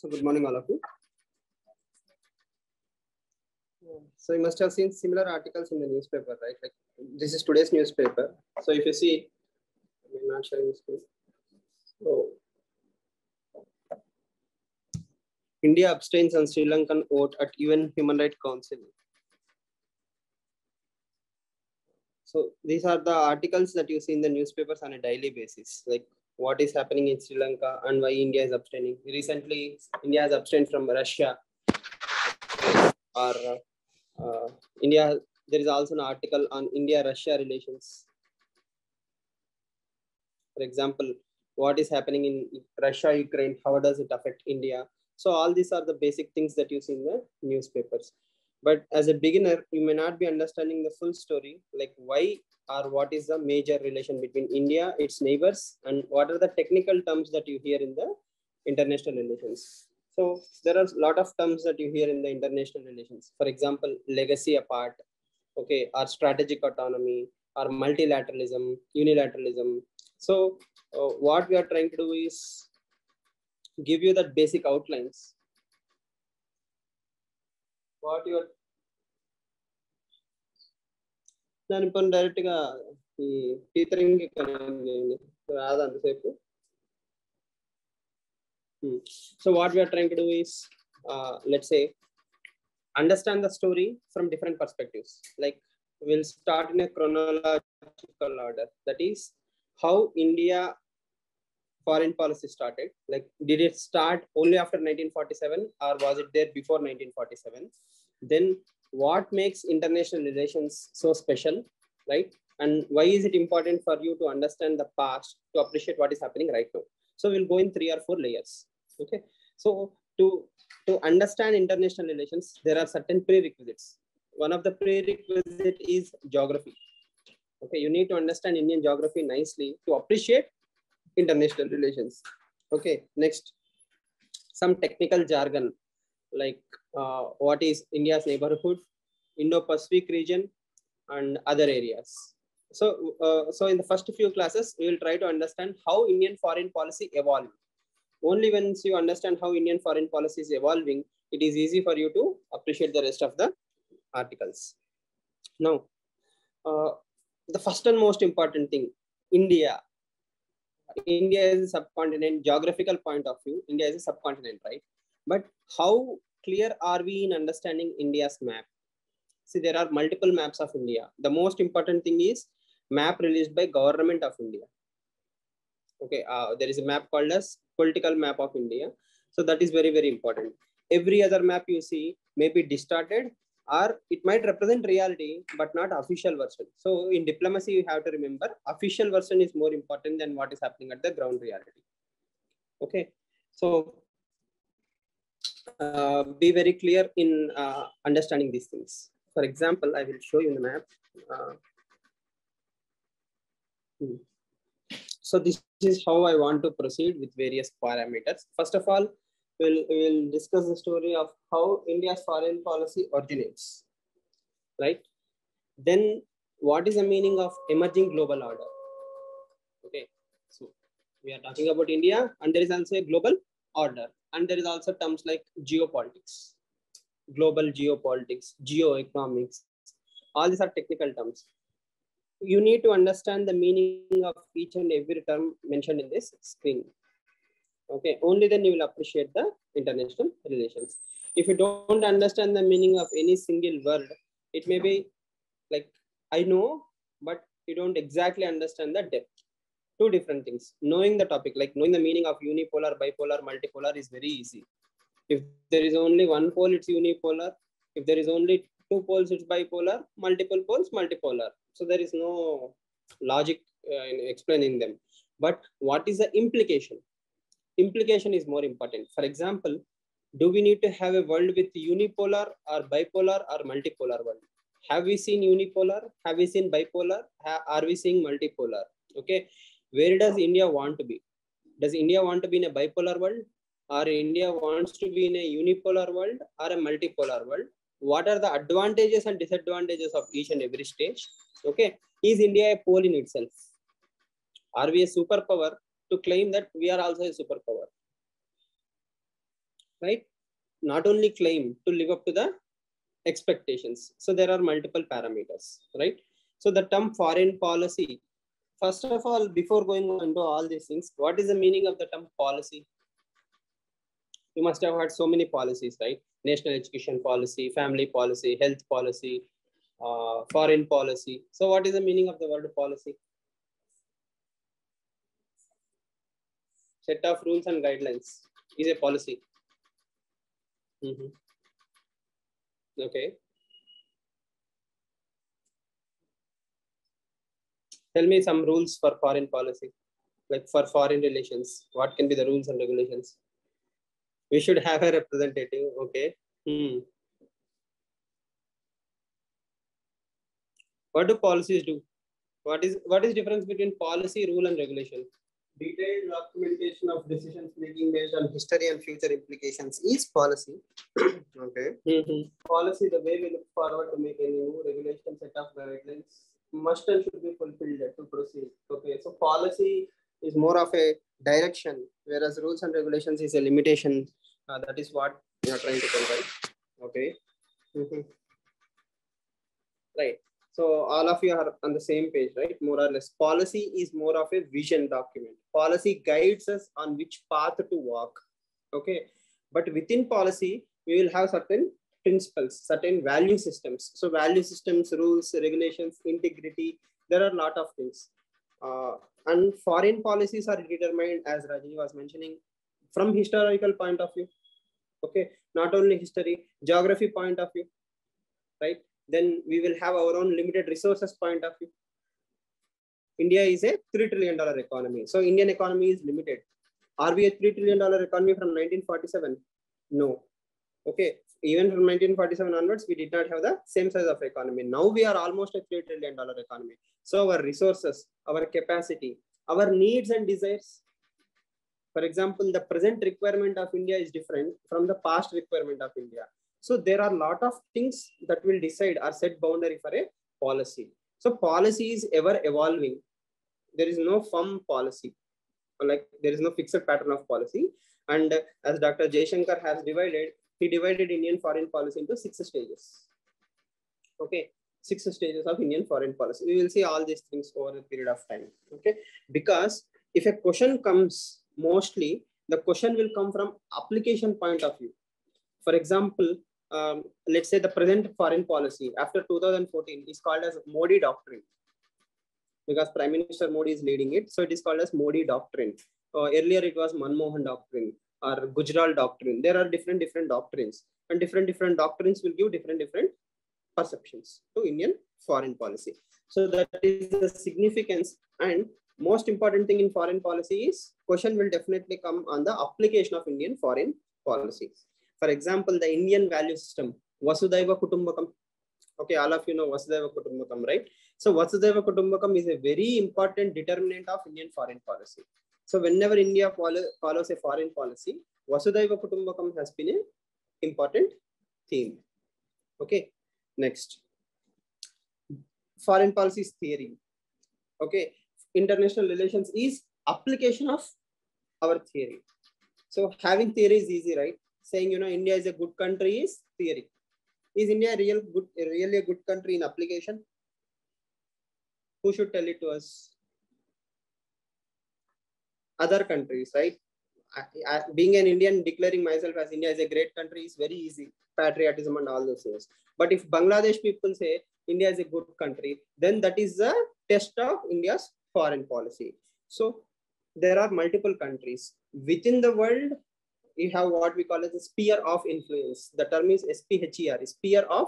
So good morning, all of you. So you must have seen similar articles in the newspaper, right? Like this is today's newspaper. So if you see, I'm not showing the screen. So India abstains on Sri Lankan vote at UN Human Rights Council. So these are the articles that you see in the newspapers on a daily basis, like what is happening in Sri Lanka and why India is abstaining. Recently, India has abstained from Russia. Or India, there is also an article on India-Russia relations. For example, what is happening in Russia, Ukraine, how does it affect India? So all these are the basic things that you see in the newspapers. But as a beginner, you may not be understanding the full story, like why or what is the major relation between India, its neighbors, and what are the technical terms that you hear in the international relations. So there are a lot of terms that you hear in the international relations. For example, legacy apart, okay, or strategic autonomy, or multilateralism, unilateralism. So what we are trying to do is give you that basic outlines. What you are దాని పని డైరెక్ట్గా ఈ టీచరింగ్కి connect చేయండి రాదు అంతసేపు. So what we are trying to do is, let's say, understand the story from different perspectives. Like we'll start in a chronological order. That is how India foreign policy started. Like, did it start only after 1947 or was it there before 1947? Then what makes international relations so special, right? And why is it important for you to understand the past to appreciate what is happening right now? So we'll go in 3 or 4 layers. Okay. So to understand international relations, there are certain prerequisites. One of the prerequisites is geography. Okay. You need to understand Indian geography nicely to appreciate international relations. Okay. Next, some technical jargon, like what is India's neighborhood, Indo-Pacific region, and other areas. So in the first few classes, we will try to understand how Indian foreign policy evolved. Only once you understand how Indian foreign policy is evolving, it is easy for you to appreciate the rest of the articles. Now, the first and most important thing, India. India is a subcontinent. Geographical point of view, India is a subcontinent, right? But how clear are we in understanding India's map? See, there are multiple maps of India. The most important thing is map released by Government of India. Okay, there is a map called as Political Map of India. So that is very, very important. Every other map you see may be distorted or it might represent reality, but not official version. So in diplomacy, you have to remember official version is more important than what is happening at the ground reality. Okay, so be very clear in understanding these things. For example, I will show you in the map. So this is how I want to proceed with various parameters. First of all, we'll discuss the story of how India's foreign policy originates, right? Then what is the meaning of emerging global order? Okay, so we are talking about India, and there is also a global order, and there is also terms like geopolitics, global geopolitics, geoeconomics. All these are technical terms. You need to understand the meaning of each and every term mentioned in this screen. Okay, only then you will appreciate the international relations. If you don't understand the meaning of any single word, it may be like, I know, but you don't exactly understand the depth. Two different things. Knowing the topic, like knowing the meaning of unipolar, bipolar, multipolar is very easy. If there is only one pole, it's unipolar. If there is only 2 poles, it's bipolar. Multiple poles, multipolar. So there is no logic in explaining them. But what is the implication? Implication is more important. For example, do we need to have a world with unipolar or bipolar or multipolar world? Have we seen unipolar? Have we seen bipolar? Are we seeing multipolar? Okay. Where does India want to be? Does India want to be in a bipolar world? Or India wants to be in a unipolar world or a multipolar world? What are the advantages and disadvantages of each and every stage? Okay. Is India a pole in itself? Are we a superpower to claim that we are also a superpower? right? Not only claim to live up to the expectations. So there are multiple parameters, right? So the term foreign policy, first of all, before going into all these things, what is the meaning of the term policy? You must have heard so many policies, right? National education policy, family policy, health policy, foreign policy. So what is the meaning of the word policy? Set of rules and guidelines is a policy. Okay. Tell me some rules for foreign policy, like for foreign relations. What can be the rules and regulations? We should have a representative. Okay. What do policies do? What is difference between policy, rule, and regulation? Detailed documentation of decisions making based on history and future implications is policy. Okay. Policy, the way we look forward to make any new regulation set of guidelines must and should be fulfilled to proceed. Okay. So policy is more of a direction, whereas rules and regulations is a limitation. That is what we are trying to tell, right? Okay. Right. So all of you are on the same page, right? More or less. Policy is more of a vision document. Policy guides us on which path to walk. Okay. But within policy, we will have certain principles, certain value systems. So value systems, rules, regulations, integrity, there are a lot of things. And foreign policies are determined, as Rajini was mentioning, from historical point of view. Okay. Not only history, geography point of view, right? Then we will have our own limited resources point of view. India is a $3 trillion economy. So Indian economy is limited. Are we a $3 trillion economy from 1947? No. Okay. Even from 1947 onwards, we did not have the same size of economy. Now we are almost a $3 trillion economy. So our resources, our capacity, our needs and desires. For example, the present requirement of India is different from the past requirement of India. So there are a lot of things that will decide or set boundary for a policy. So policy is ever evolving. There is no firm policy. Like there is no fixed pattern of policy. And as Dr. Jaishankar has divided, he divided Indian foreign policy into 6 stages. Okay, 6 stages of Indian foreign policy. We will see all these things over a period of time. Okay, because if a question comes, mostly the question will come from application point of view. For example, let's say the present foreign policy after 2014 is called as Modi Doctrine, because Prime Minister Modi is leading it. So it is called as Modi Doctrine. Earlier it was Manmohan Doctrine or Gujarat Doctrine. There are different doctrines, and different doctrines will give different perceptions to Indian foreign policy. So that is the significance, and most important thing in foreign policy is question will definitely come on the application of Indian foreign policy. For example, the Indian value system, Vasudhaiva Kutumbakam. Okay, all of you know Vasudhaiva Kutumbakam, right? So Vasudhaiva Kutumbakam is a very important determinant of Indian foreign policy. So whenever India follows a foreign policy, Vasudhaiva Kutumbakam has been an important theme. Okay, next. Foreign policy is theory. Okay, international relations is application of our theory. So having theory is easy, right? Saying, India is a good country is theory. Is India really a good country in application? Who should tell it to us? Other countries, right? Being an Indian, declaring myself as India is a great country is very easy. Patriotism and all those things. But if Bangladesh people say India is a good country, then that is the test of India's foreign policy. So there are multiple countries. Within the world, you have what we call as a sphere of influence. The term is SPHER, sphere of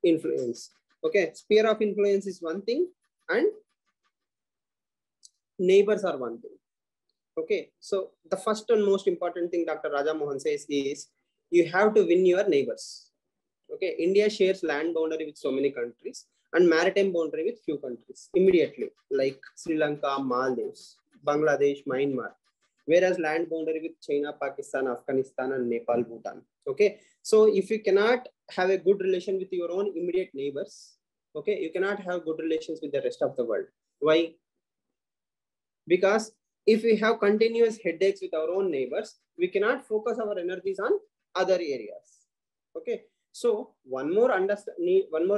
influence. Okay, sphere of influence is one thing, and neighbors are one thing. Okay, so the first and most important thing Dr. Raja Mohan says is you have to win your neighbors. Okay, India shares land boundary with so many countries and maritime boundary with few countries immediately, like Sri Lanka, Maldives, Bangladesh, Myanmar. Whereas land boundary with China, Pakistan, Afghanistan, and Nepal, Bhutan. Okay, so if you cannot have a good relation with your own immediate neighbors, okay, you cannot have good relations with the rest of the world. Why? Because if we have continuous headaches with our own neighbors, we cannot focus our energies on other areas. Okay, so one more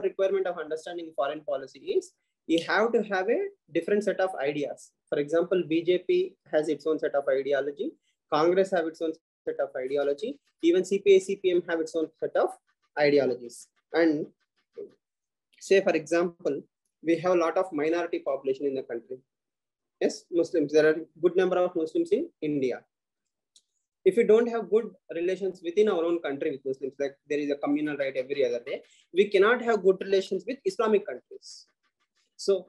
requirement of understanding foreign policy is you have to have a different set of ideas. For example, BJP has its own set of ideology, Congress have its own set of ideology, even CPI, CPM have its own set of ideologies. And say, for example, we have a lot of minority population in the country. Yes, Muslims. There are good number of Muslims in India. If we don't have good relations within our own country with Muslims, like there is a communal right every other day, we cannot have good relations with Islamic countries. So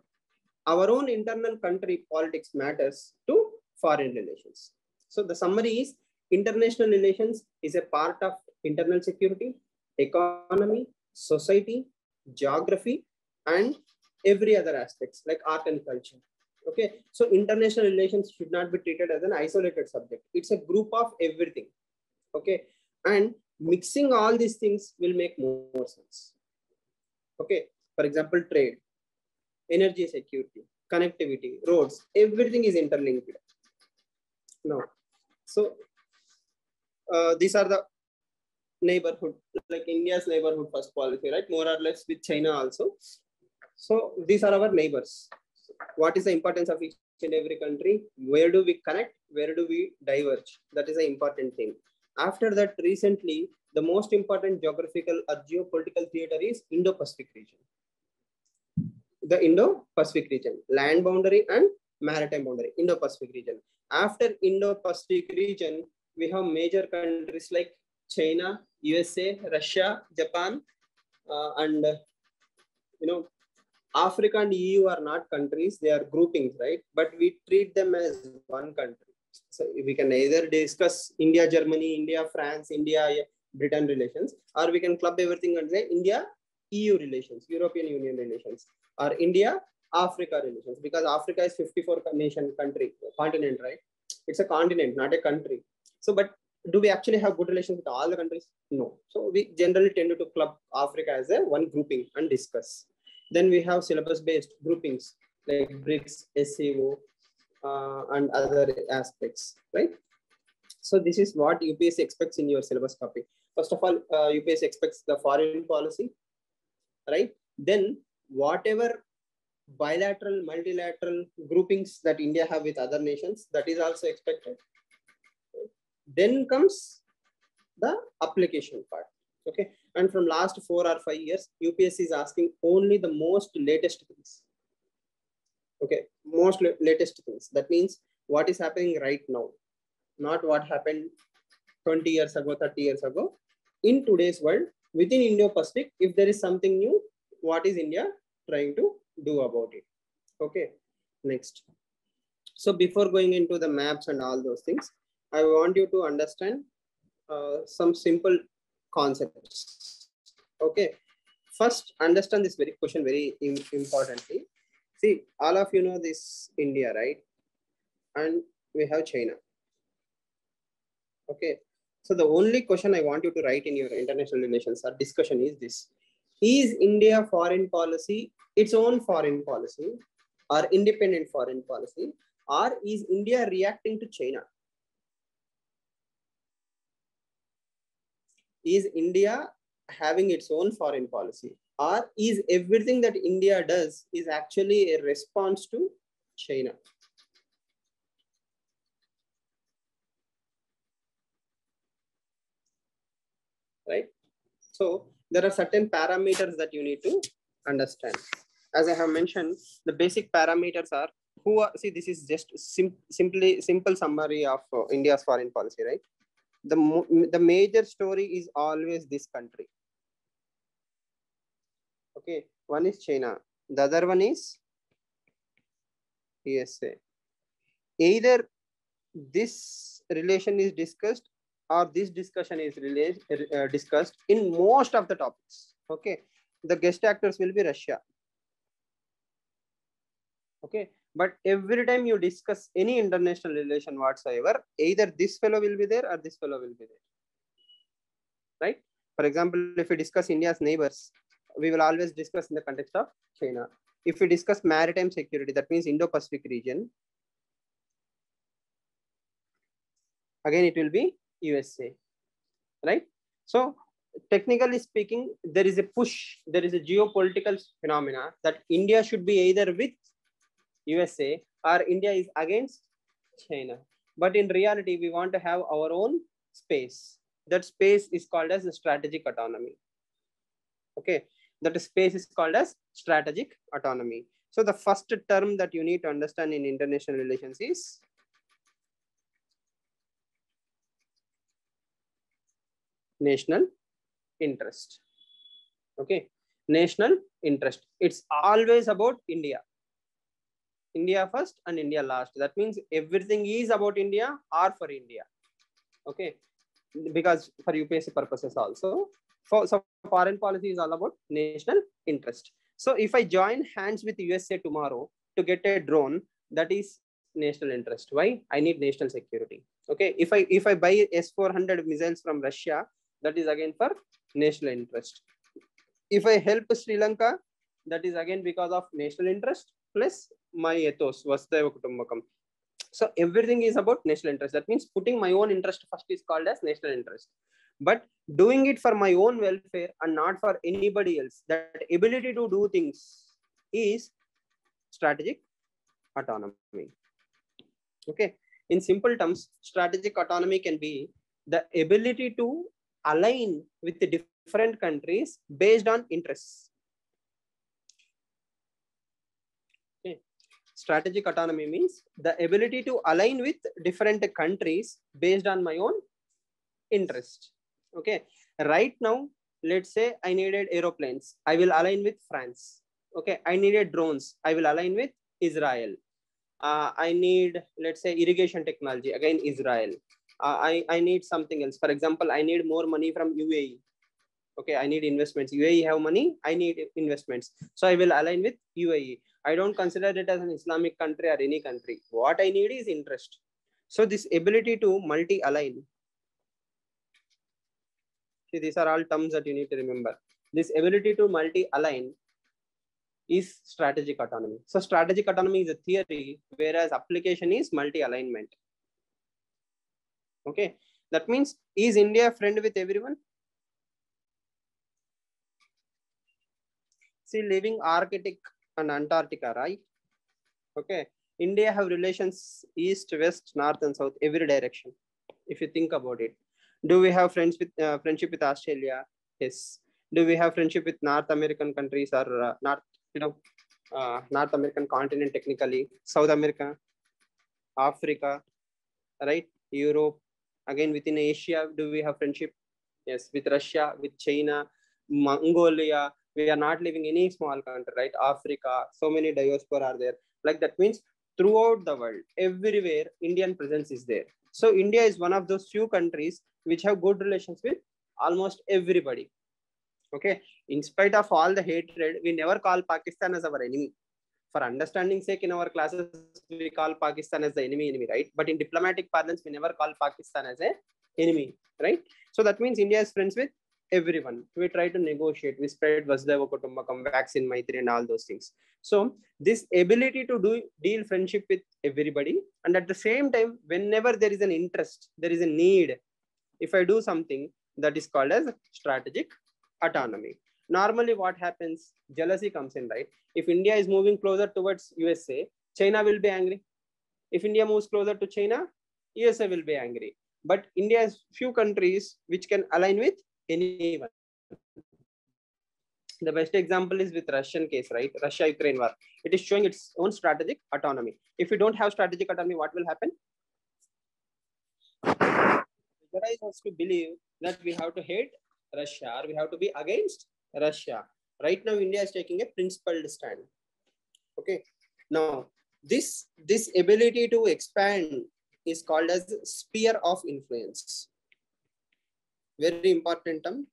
our own internal country politics matters to foreign relations. So the summary is international relations is a part of internal security, economy, society, geography, and every other aspects like art and culture. Okay, so international relations should not be treated as an isolated subject. It's a group of everything. Okay, and mixing all these things will make more sense. Okay, for example, trade, energy security, connectivity, roads, everything is interlinked. Now, so these are the neighborhood, like India's neighborhood first policy, right? More or less with China also. So these are our neighbors. What is the importance of each and every country? Where do we connect? Where do we diverge? That is the important thing. After that, recently, the most important geographical or geopolitical theater is Indo-Pacific region. The Indo-Pacific region, land boundary and maritime boundary, Indo-Pacific region. After Indo-Pacific region, we have major countries like China, USA, Russia, Japan, and Africa and EU are not countries, they are groupings, right? But we treat them as one country. So we can either discuss India, Germany, India, France, India, Britain relations, or we can club everything and say India, EU relations, European Union relations, or India, Africa relations, because Africa is 54 nation country, continent, right? It's a continent, not a country. So, but do we actually have good relations with all the countries? No. So we generally tend to club Africa as a one grouping and discuss. Then we have syllabus-based groupings like BRICS, SCO, and other aspects, right? So this is what UPSC expects in your syllabus copy. First of all, UPSC expects the foreign policy, right? Then whatever bilateral, multilateral groupings that India have with other nations, that is also expected. Then comes the application part. Okay, and from last 4 or 5 years, UPSC is asking only the most latest things. Okay, most latest things. That means what is happening right now, not what happened 20 years ago, 30 years ago. In today's world, within Indo-Pacific, if there is something new, what is India trying to do about it? Okay, next. So before going into the maps and all those things, I want you to understand some simple concepts. Okay, first understand this question very importantly. See, all of you know this India, right? And we have China. Okay, so the only question I want you to write in your international relations or discussion is this: is India foreign policy its own foreign policy or independent foreign policy, or is India reacting to China? Is India having its own foreign policy, or is everything that India does is actually a response to China? Right? So there are certain parameters that you need to understand. As I have mentioned, the basic parameters are who are, see, this is just simple summary of India's foreign policy, right? The major story is always this country. Okay, one is China, the other one is USA. Either this relation is discussed or this discussion is discussed in most of the topics. Okay, the guest actors will be Russia. Okay, but every time you discuss any international relation whatsoever, either this fellow will be there or this fellow will be there. Right? For example, if we discuss India's neighbors, we will always discuss in the context of China. If we discuss maritime security, that means Indo-Pacific region, again it will be USA, right? So technically speaking, there is a push, there is a geopolitical phenomena that India should be either with USA or India is against China. But in reality, we want to have our own space. That space is called as strategic autonomy. Okay, that space is called as strategic autonomy. So the first term that you need to understand in international relations is national interest. Okay, national interest. It's always about India. India first and India last. That means everything is about India or for India. Okay, because for UPSC purposes also. So foreign policy is all about national interest. So if I join hands with USA tomorrow to get a drone, that is national interest. Why? I need national security. Okay, if I buy S-400 missiles from Russia, that is again for national interest. If I help Sri Lanka, that is again because of national interest plus my ethos, Vasudhaiva Kutumbakam. So everything is about national interest. That means putting my own interest first is called as national interest. But doing it for my own welfare and not for anybody else, that ability to do things is strategic autonomy. Okay. In simple terms, strategic autonomy can be the ability to align with the different countries based on interests. Okay. Strategic autonomy means the ability to align with different countries based on my own interest. Okay, right now, let's say I needed aeroplanes, I will align with France. Okay, I needed drones, I will align with Israel. I need, let's say, irrigation technology, again Israel. I need something else. For example, I need more money from UAE. Okay, I need investments. UAE have money, I need investments. So I will align with UAE. I don't consider it as an Islamic country or any country. What I need is interest. So this ability to multi-align. See, these are all terms that you need to remember. This ability to multi-align is strategic autonomy. So strategic autonomy is a theory, whereas application is multi-alignment. Okay, that means, is India a friend with everyone? See, leaving Arctic and Antarctica, right? Okay, India have relations east, west, north, and south, every direction. If you think about it, do we have friendship with Australia? Yes. Do we have friendship with North American countries or North American continent technically? South America, Africa, right? Europe. Again, within Asia, do we have friendship? Yes, with Russia, with China, Mongolia. We are not living in any small country, right? Africa, so many diaspora are there. Like that means throughout the world, everywhere, Indian presence is there. So India is one of those few countries which have good relations with almost everybody. Okay, in spite of all the hatred, we never call Pakistan as our enemy. For understanding sake, in our classes, we call Pakistan as the enemy, right? But in diplomatic parlance, we never call Pakistan as an enemy, right? So that means India is friends with everyone. We try to negotiate. We spread Vasudhaiva Kutumbakam, vaccine, Maitri, and all those things. So this ability to deal friendship with everybody, and at the same time, whenever there is an interest, there is a need. If I do something, that is called as strategic autonomy. Normally, what happens? Jealousy comes in, right? If India is moving closer towards USA, China will be angry. If India moves closer to China, USA will be angry. But India has few countries which can align with anyone. The best example is with Russian case, right? Russia-Ukraine war. It is showing its own strategic autonomy. If you don't have strategic autonomy, what will happen? Israel has to believe that we have to hate Russia or we have to be against Russia. Right now, India is taking a principled stand. Okay. Now, this ability to expand is called as sphere of influence. Very important term.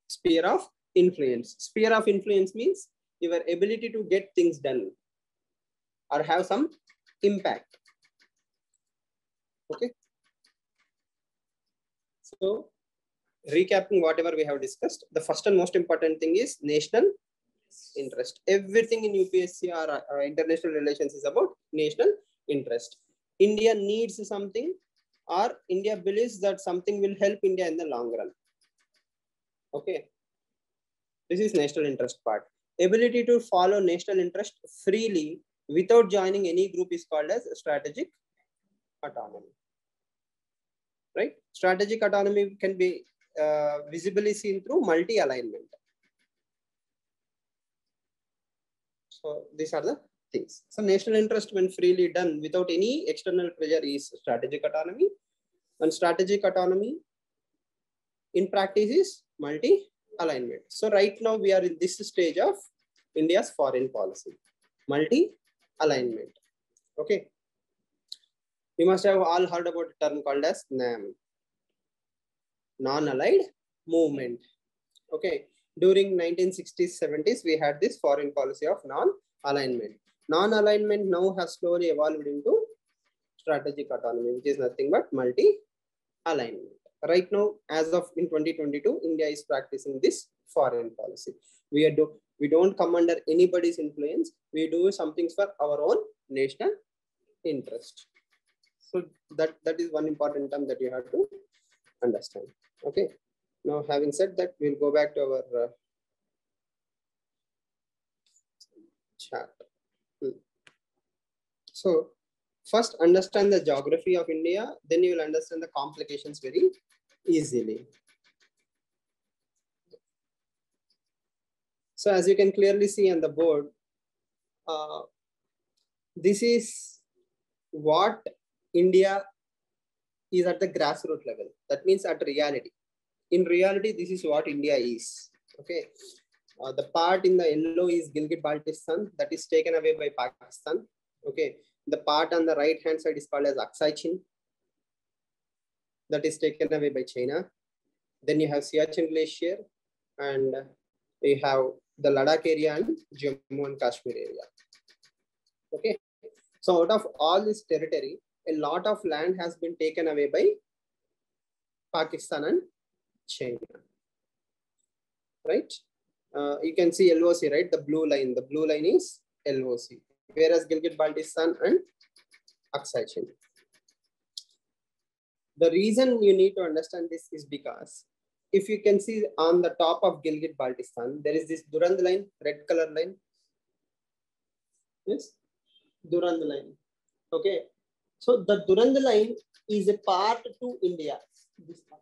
Sphere of influence. Sphere of influence means your ability to get things done or have some impact. Okay. So, recapping whatever we have discussed, the first and most important thing is national interest. Everything in UPSC or international relations is about national interest. India needs something or India believes that something will help India in the long run. Okay. This is national interest part. Ability to follow national interest freely without joining any group is called as strategic autonomy. Right? Strategic autonomy can be visibly seen through multi-alignment. So these are the things. So national interest when freely done without any external pressure is strategic autonomy. And strategic autonomy in practice is multi-alignment. So right now we are in this stage of India's foreign policy. Multi-alignment. Okay. You must have all heard about a term called as NAM. Non-aligned movement. Okay. During 1960s, 70s, we had this foreign policy of non-alignment. Non-alignment now has slowly evolved into strategic autonomy, which is nothing but multi-alignment. Right now, as of in 2022, India is practicing this foreign policy. We don't come under anybody's influence. We do something for our own national interest. So that is one important term that you have to understand. Okay. Now, having said that, we'll go back to our chat. So first understand the geography of India, then you will understand the complications very easily. So as you can clearly see on the board, this is what India is at the grassroots level. That means at reality. In reality, this is what India is. Okay. The part in the yellow is Gilgit-Baltistan, that is taken away by Pakistan. Okay. The part on the right hand side is called as Aksai Chin, that is taken away by China. Then you have Siachen Glacier, and you have the Ladakh area and Jammu and Kashmir area. Okay. So out of all this territory, a lot of land has been taken away by Pakistan and China. Right? You can see LOC, right? The blue line. The blue line is LOC. Whereas Gilgit-Baltistan and Aksai Chin. The reason you need to understand this is because if you can see on the top of Gilgit-Baltistan, there is this Durand line, red color line. Yes, Durand line. Okay. So the Durand line is a part to India. This part.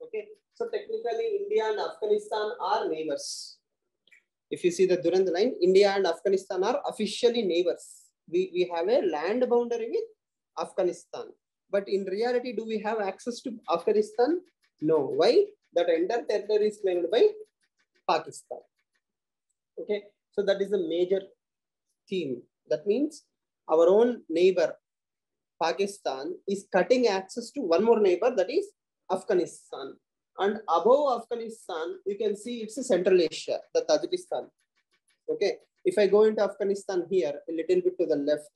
Okay. So technically, India and Afghanistan are neighbors. If you see the Durand line, India and Afghanistan are officially neighbors. We have a land boundary with Afghanistan. But in reality, do we have access to Afghanistan? No. Why? That entire territory is claimed by Pakistan. Okay. So that is a major theme. That means our own neighbor, Pakistan, is cutting access to one more neighbor, that is Afghanistan. And above Afghanistan, you can see it's a Central Asia, the Tajikistan. Okay. If I go into Afghanistan here, a little bit to the left,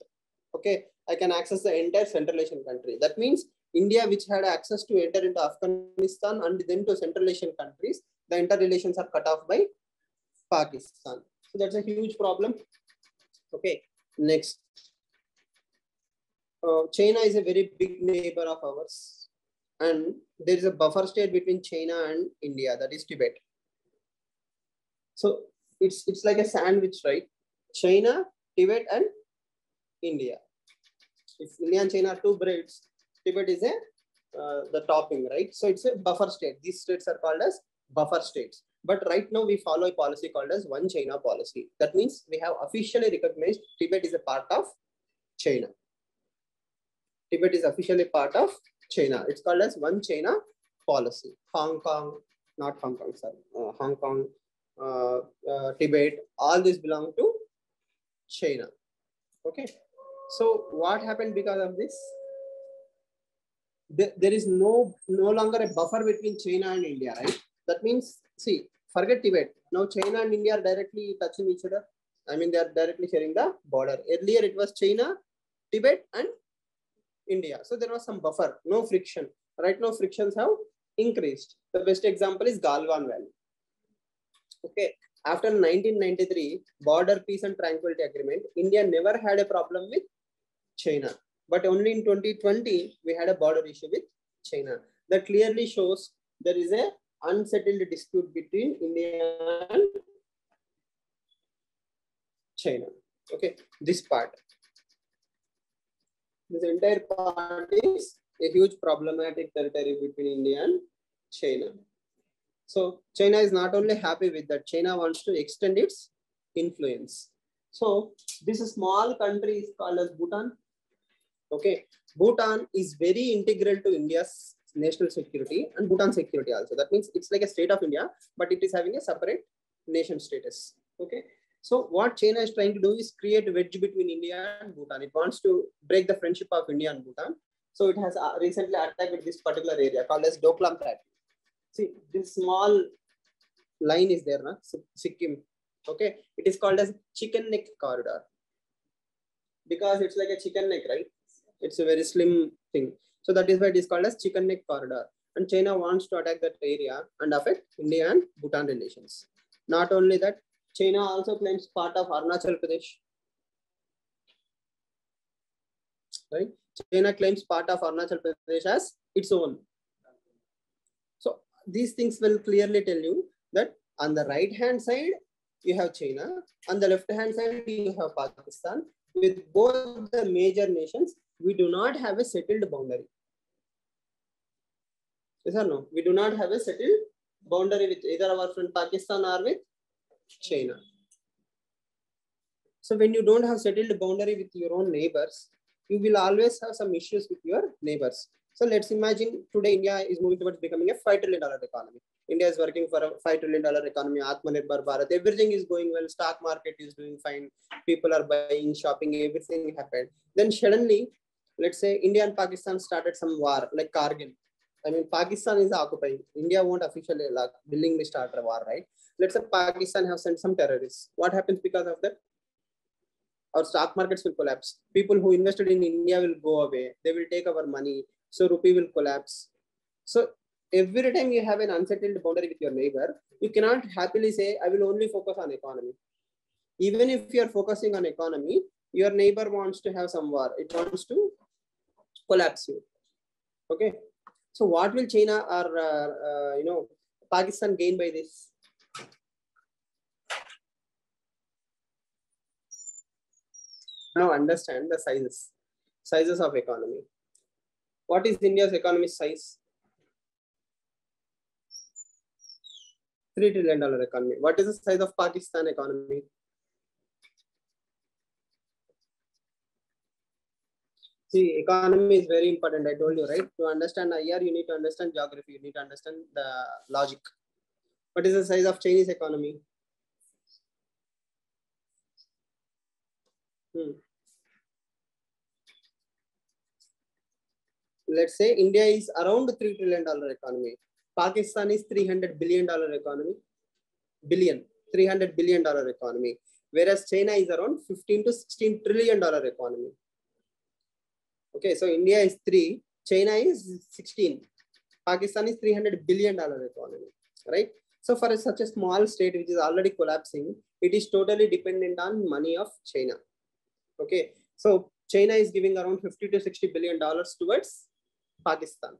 okay, I can access the entire Central Asian country. That means India, which had access to enter into Afghanistan and then to Central Asian countries, the interrelations are cut off by Pakistan. So that's a huge problem. Okay. Next. China is a very big neighbor of ours. And there is a buffer state between China and India, that is Tibet. So it's like a sandwich, right? China, Tibet, and India. If India and China are two breads, Tibet is the topping, right? So it's a buffer state. These states are called as buffer states. But right now we follow a policy called as One China policy. That means we have officially recognized Tibet is a part of China. Tibet is officially part of China. It's called as One China policy. Hong Kong, not Hong Kong, sorry. Hong Kong, Tibet, all this belong to China. Okay. So what happened because of this? There is no longer a buffer between China and India, right? That means, see, forget Tibet. Now China and India are directly touching each other. I mean, they are directly sharing the border. Earlier it was China, Tibet, and India. So there was some buffer, no friction. Right now frictions have increased. The best example is Galwan Valley. Okay. After 1993 Border Peace and Tranquility Agreement, India never had a problem with China. But only in 2020, we had a border issue with China. That clearly shows there is a unsettled dispute between India and China. Okay, this part. This entire part is a huge problematic territory between India and China. So China is not only happy with that, China wants to extend its influence. So this small country is called as Bhutan. Okay, Bhutan is very integral to India's national security and Bhutan security also. That means it's like a state of India, but it is having a separate nation status. Okay, so what China is trying to do is create a wedge between India and Bhutan. It wants to break the friendship of India and Bhutan. So it has recently attacked this particular area called as Doklam Plateau. See, this small line is there, na? Sikkim. Okay, it is called as chicken neck corridor because it's like a chicken neck, right? It's a very slim thing. So that is why it is called as chicken neck corridor. And China wants to attack that area and affect India and Bhutan relations. Not only that, China also claims part of Arunachal Pradesh. Right? China claims part of Arunachal Pradesh as its own. So these things will clearly tell you that on the right hand side, you have China. On the left hand side, you have Pakistan. With both the major nations, we do not have a settled boundary. Yes or no? We do not have a settled boundary with either our friend Pakistan or with China. So when you don't have settled boundary with your own neighbors, you will always have some issues with your neighbors. So let's imagine today India is moving towards becoming a $5 trillion economy. India is working for a $5 trillion economy, Atmanirbhar Bharat. Everything is going well. Stock market is doing fine. People are buying, shopping, everything happened. Then suddenly, let's say India and Pakistan started some war like Kargil. I mean, Pakistan is occupying. India won't officially willingly start a war, right? Let's say Pakistan have sent some terrorists. What happens because of that? Our stock markets will collapse. People who invested in India will go away. They will take our money. So rupee will collapse. So every time you have an unsettled boundary with your neighbor, you cannot happily say, I will only focus on economy. Even if you are focusing on economy, your neighbor wants to have some war. It wants to collapse you. Okay. So what will China or, Pakistan gain by this? Now understand the sizes of economy. What is India's economy size? $3 trillion economy. What is the size of Pakistan economy? See, economy is very important. I told you, right? To understand IR, you need to understand geography. You need to understand the logic. What is the size of Chinese economy? Let's say India is around $3 trillion economy. Pakistan is $300 billion economy. $300 billion economy. Whereas China is around 15 to 16 trillion dollar economy. Okay, so India is 3, China is 16. Pakistan is $300 billion economy, right? So for such a small state which is already collapsing, it is totally dependent on money of China. Okay, so China is giving around 50 to 60 billion dollars towards Pakistan.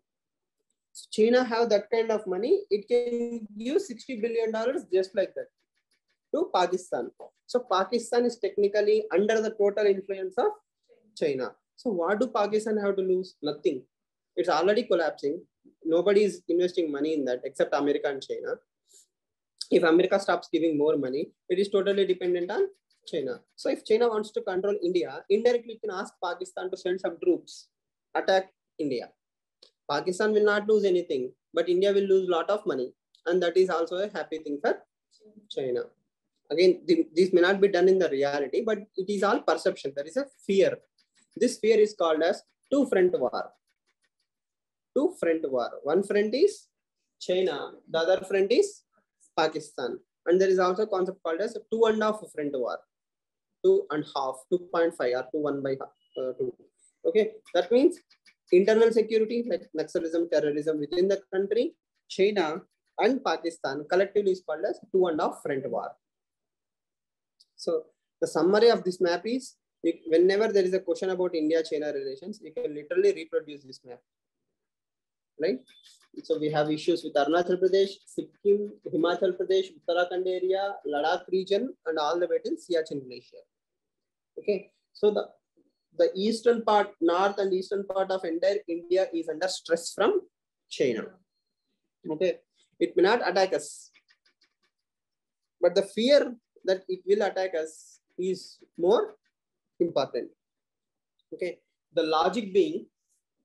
So China have that kind of money, it can give $60 billion just like that to Pakistan. So Pakistan is technically under the total influence of China. So what do Pakistan have to lose? Nothing. It's already collapsing. Nobody is investing money in that except America and China. If America stops giving more money, it is totally dependent on China. So if China wants to control India, indirectly can ask Pakistan to send some troops, attack India. Pakistan will not lose anything, but India will lose a lot of money. And that is also a happy thing for China. Again, this may not be done in the reality, but it is all perception. There is a fear. This fear is called as two-front war. Two-front war. One front is China, the other front is Pakistan. And there is also a concept called as 2.5 front war. 2.5, 2.5 or 2 Okay, that means internal security like Naxalism, terrorism within the country, China and Pakistan collectively is called as 2.5 front war. So the summary of this map is Whenever there is a question about India-China relations, you can literally reproduce this map, right? So we have issues with Arunachal Pradesh, Sikkim, Himachal Pradesh, Uttarakhand area, Ladakh region, and all the way till Siachen Glacier. Okay, so the eastern part, north and eastern part of entire India is under stress from China. Okay, it may not attack us, but the fear that it will attack us is more important. Okay, the logic being,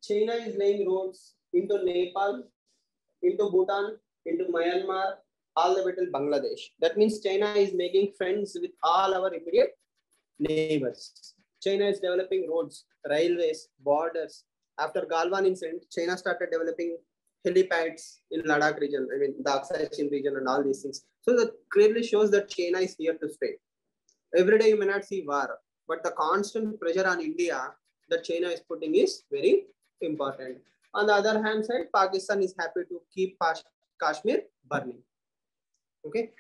China is laying roads into Nepal, into Bhutan, into Myanmar, all the way till Bangladesh. That means China is making friends with all our immediate neighbors. China is developing roads, railways, borders. After Galwan incident, China started developing helipads in Ladakh region, I mean the Aksai Chin region and all these things. So that clearly shows that China is here to stay. Every day you may not see war, but the constant pressure on India that China is putting is very important. On the other hand side, Pakistan is happy to keep Kashmir burning. Okay,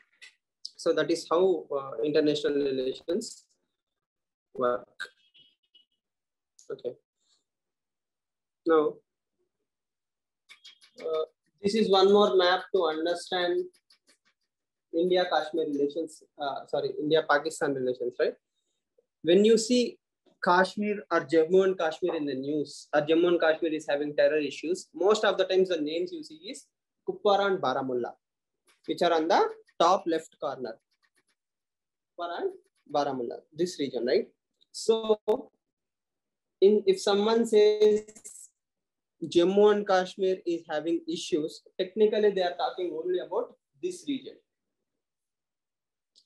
so that is how international relations work. Okay, now this is one more map to understand India-Kashmir relations, India-Pakistan relations, right? When you see Kashmir or Jammu and Kashmir in the news, or Jammu and Kashmir is having terror issues, most of the times the names you see is Kupwara and Baramulla, which are on the top left corner. Kupwara and Baramulla, this region, right? So, if someone says Jammu and Kashmir is having issues, technically they are talking only about this region.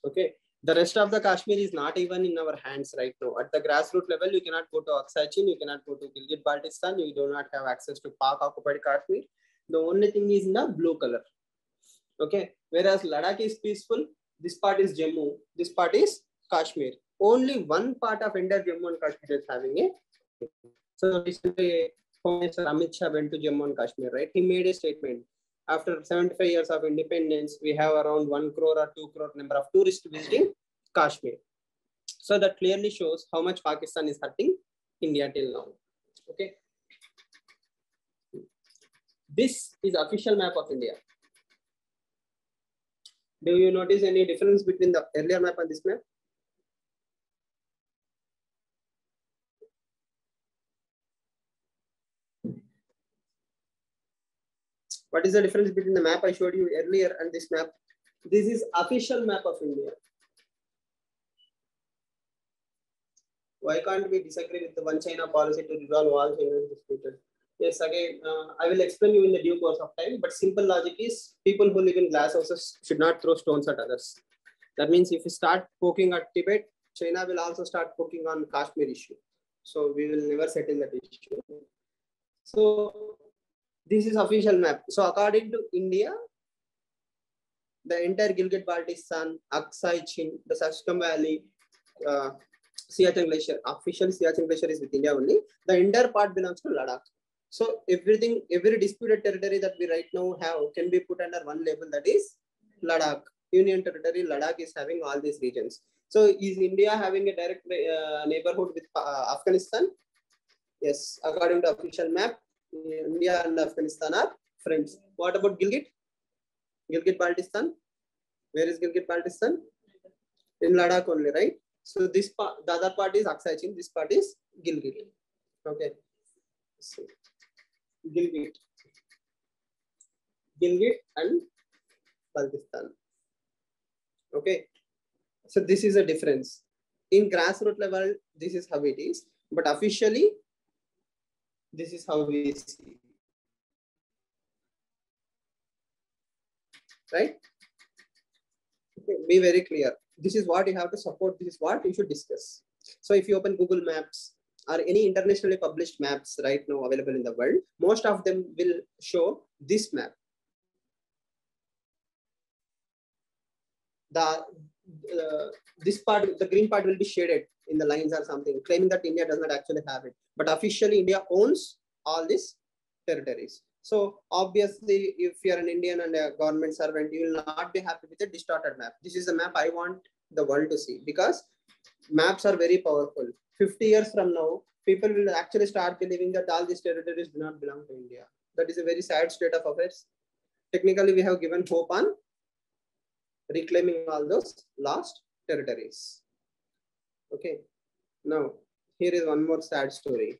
Okay, the rest of the Kashmir is not even in our hands right now. At the grassroots level, you cannot go to Aksai Chin, you cannot go to Gilgit-Baltistan, you do not have access to Pak-occupied Kashmir. The only thing is in the blue color. Okay, whereas Ladakh is peaceful, this part is Jammu, this part is Kashmir. Only one part of India, Jammu and Kashmir, is having a. So recently, Mr. Amit Shah went to Jammu and Kashmir, right? He made a statement. After 75 years of independence, we have around 1 crore or 2 crore number of tourists visiting Kashmir. So that clearly shows how much Pakistan is hurting India till now. Okay. This is official map of India. Do you notice any difference between the earlier map and this map? What is the difference between the map I showed you earlier and this map? This is official map of India. Why can't we disagree with the one China policy to resolve all China's disputes? Yes, again, I will explain you in the due course of time, but simple logic is people who live in glass houses should not throw stones at others. That means if you start poking at Tibet, China will also start poking on Kashmir issue. So we will never settle that issue. So this is official map. So according to India, the entire Gilgit-Baltistan, Aksai Chin, the Saskam Valley, Siachen Glacier, officially Siachen Glacier is with India only. The entire part belongs to Ladakh. So everything, every disputed territory that we right now have can be put under one label, that is Ladakh. Union territory, Ladakh is having all these regions. So is India having a direct neighborhood with Afghanistan? Yes, according to official map, India and Afghanistan are friends. What about Gilgit? Gilgit-Baltistan? Where is Gilgit-Baltistan? In Ladakh only, right? So this part, the other part is Aksai Chin, this part is Gilgit. Okay. So, Gilgit and Baltistan. Okay. So this is a difference. In grassroots level, this is how it is. But officially, this is how we see. Right? Okay, be very clear. This is what you have to support. This is what you should discuss. So if you open Google Maps or any internationally published maps right now available in the world, most of them will show this map. This part, the green part will be shaded in the lines or something, claiming that India does not actually have it. But officially, India owns all these territories. So obviously, if you are an Indian and a government servant, you will not be happy with a distorted map. This is the map I want the world to see, because Maps are very powerful. 50 years from now, people will actually start believing that all these territories do not belong to India. That is a very sad state of affairs. Technically, we have given hope on reclaiming all those lost territories. Okay. Now, here is one more sad story.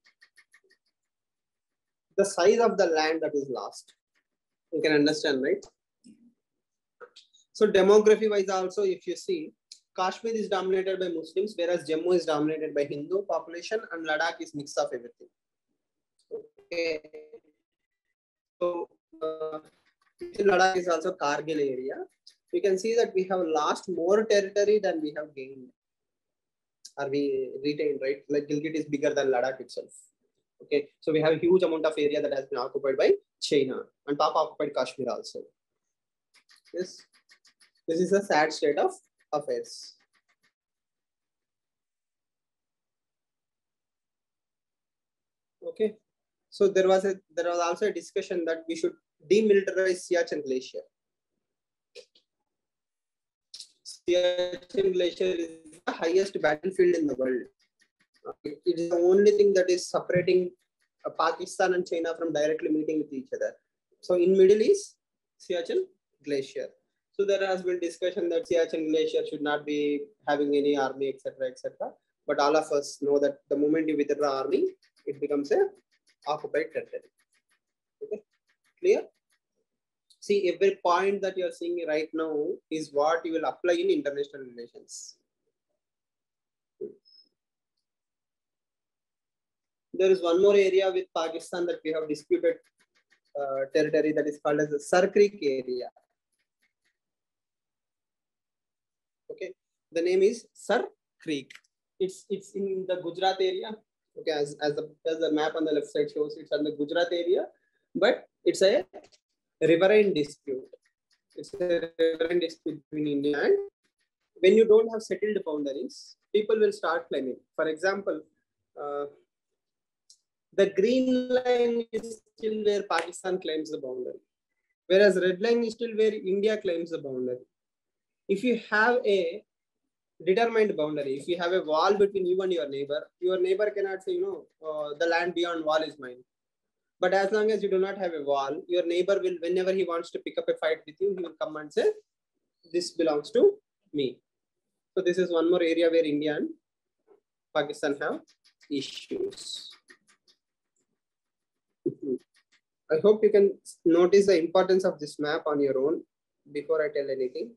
The size of the land that is lost. You can understand, right? So demography wise also, if you see, Kashmir is dominated by Muslims, whereas Jammu is dominated by Hindu population and Ladakh is mix of everything. Okay. So Ladakh is also Kargil area. You can see that we have lost more territory than we have gained. Or we retained, right? Like Gilgit is bigger than Ladakh itself. Okay. So we have a huge amount of area that has been occupied by China and top occupied Kashmir also. Yes. This is a sad state of affairs. Okay. So there was also a discussion that we should demilitarize Siachen Glacier. Siachen Glacier is the highest battlefield in the world. It is the only thing that is separating Pakistan and China from directly meeting with each other. So in Middle East, Siachen Glacier. So there has been discussion that Siachen Glacier should not be having any army, etc., etc. But all of us know that the moment you withdraw army, it becomes a occupied territory. Okay, clear? See, every point that you are seeing right now is what you will apply in international relations. There is one more area with Pakistan that we have disputed territory that is called as the Sar Creek area. Okay, the name is Sar Creek. It's in the Gujarat area. Okay, as the map on the left side shows, it's on the Gujarat area, but it's a riverine dispute. It's a riverine dispute between India and when you don't have settled boundaries, people will start claiming. For example, the green line is still where Pakistan claims the boundary, whereas red line is still where India claims the boundary. If you have a determined boundary, if you have a wall between you and your neighbor cannot say, the land beyond wall is mine. But as long as you do not have a wall, your neighbor will, whenever he wants to pick up a fight with you, he will come and say, this belongs to me. So this is one more area where India and Pakistan have issues. I hope you can notice the importance of this map on your own before I tell anything.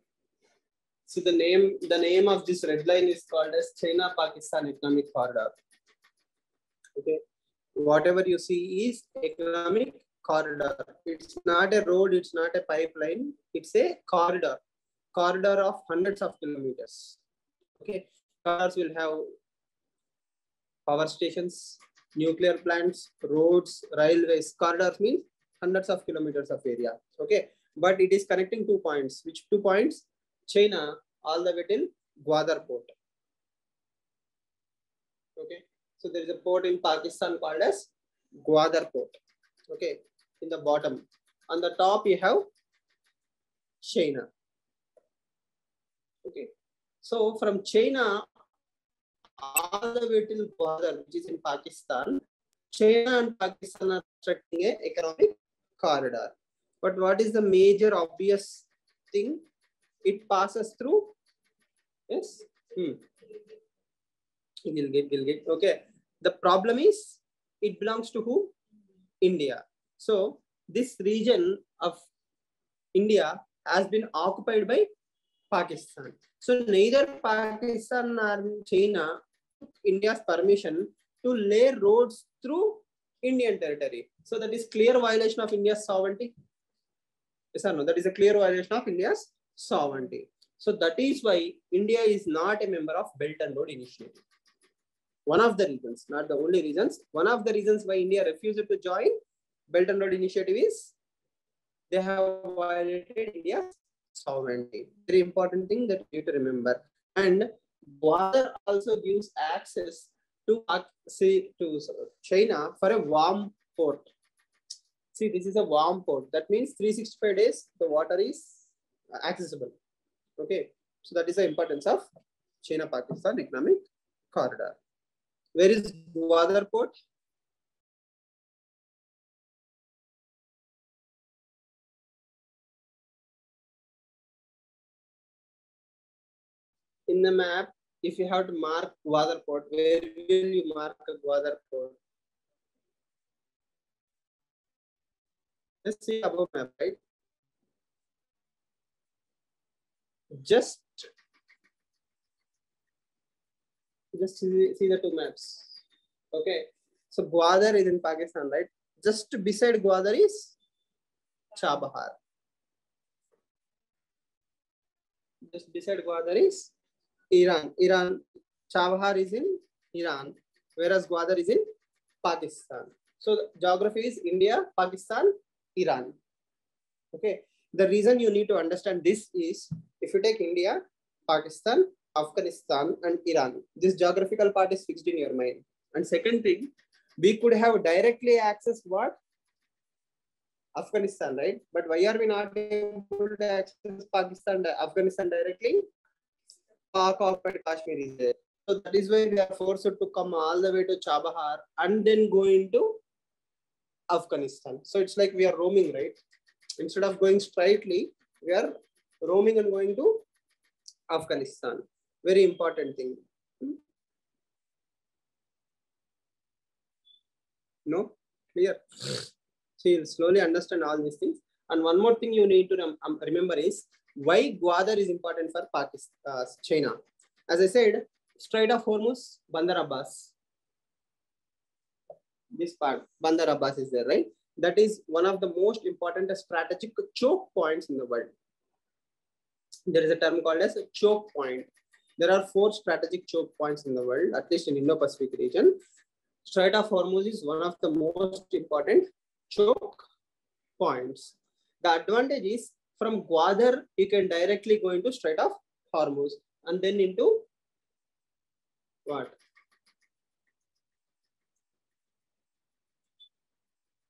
So the name of this red line is called as China-Pakistan Economic Corridor. Okay, whatever you see is economic corridor. It's not a road, it's not a pipeline, it's a corridor of hundreds of kilometers. Okay, corridors will have power stations, nuclear plants, roads, railways. Corridors means hundreds of kilometers of area. Okay, but it is connecting 2 points. Which 2 points? China all the way till Gwadar port. Okay, so there is a port in Pakistan called as Gwadar port. Okay, in the bottom. On the top you have China. Okay, so from China all the way till Gwadar, which is in Pakistan, China and Pakistan are constructing an economic corridor. But what is the major obvious thing? It passes through, yes, Gilgit. Okay, the problem is it belongs to who? India. So this region of India has been occupied by Pakistan. So neither Pakistan nor China took India's permission to lay roads through Indian territory. So that is clear violation of India's sovereignty. Yes or no? That is a clear violation of India's sovereignty. So that is why India is not a member of Belt and Road Initiative. One of the reasons, not the only reasons, one of the reasons why India refused to join Belt and Road Initiative is they have violated India's sovereignty. Very important thing that you need to remember. And Gwadar also gives access to China for a warm port. See, this is a warm port. That means 365 days the water is accessible. Okay, so that is the importance of China-Pakistan Economic Corridor. Where is Gwadar Port? In the map, if you have to mark Gwadar Port, where will you mark Gwadar Port? Let's see above map, right? Just see the two maps. Okay, so Gwadar is in Pakistan, right? Just beside Gwadar is Chabahar. Just beside Gwadar is Iran. Chabahar is in Iran, whereas Gwadar is in Pakistan. So the geography is India, Pakistan, Iran. Okay. The reason you need to understand this is if you take India, Pakistan, Afghanistan, and Iran, this geographical part is fixed in your mind. And second thing, we could have directly accessed what? Afghanistan, right? But why are we not able to access Pakistan, Afghanistan directly? Pak and Kashmir is there. So that is why we are forced to come all the way to Chabahar and then go into Afghanistan. So it's like we are roaming, right? Instead of going straightly, we are roaming and going to Afghanistan. Very important thing. No? Clear? So you'll slowly understand all these things. And one more thing you need to remember is why Gwadar is important for Pakistan, China. As I said, Strait of Hormuz, Bandar Abbas. This part, Bandar Abbas is there, right? That is one of the most important strategic choke points in the world. There is a term called as a choke point. There are 4 strategic choke points in the world, at least in Indo-Pacific region. Strait of Hormuz is one of the most important choke points. The advantage is from Gwadar, you can directly go into Strait of Hormuz and then into what?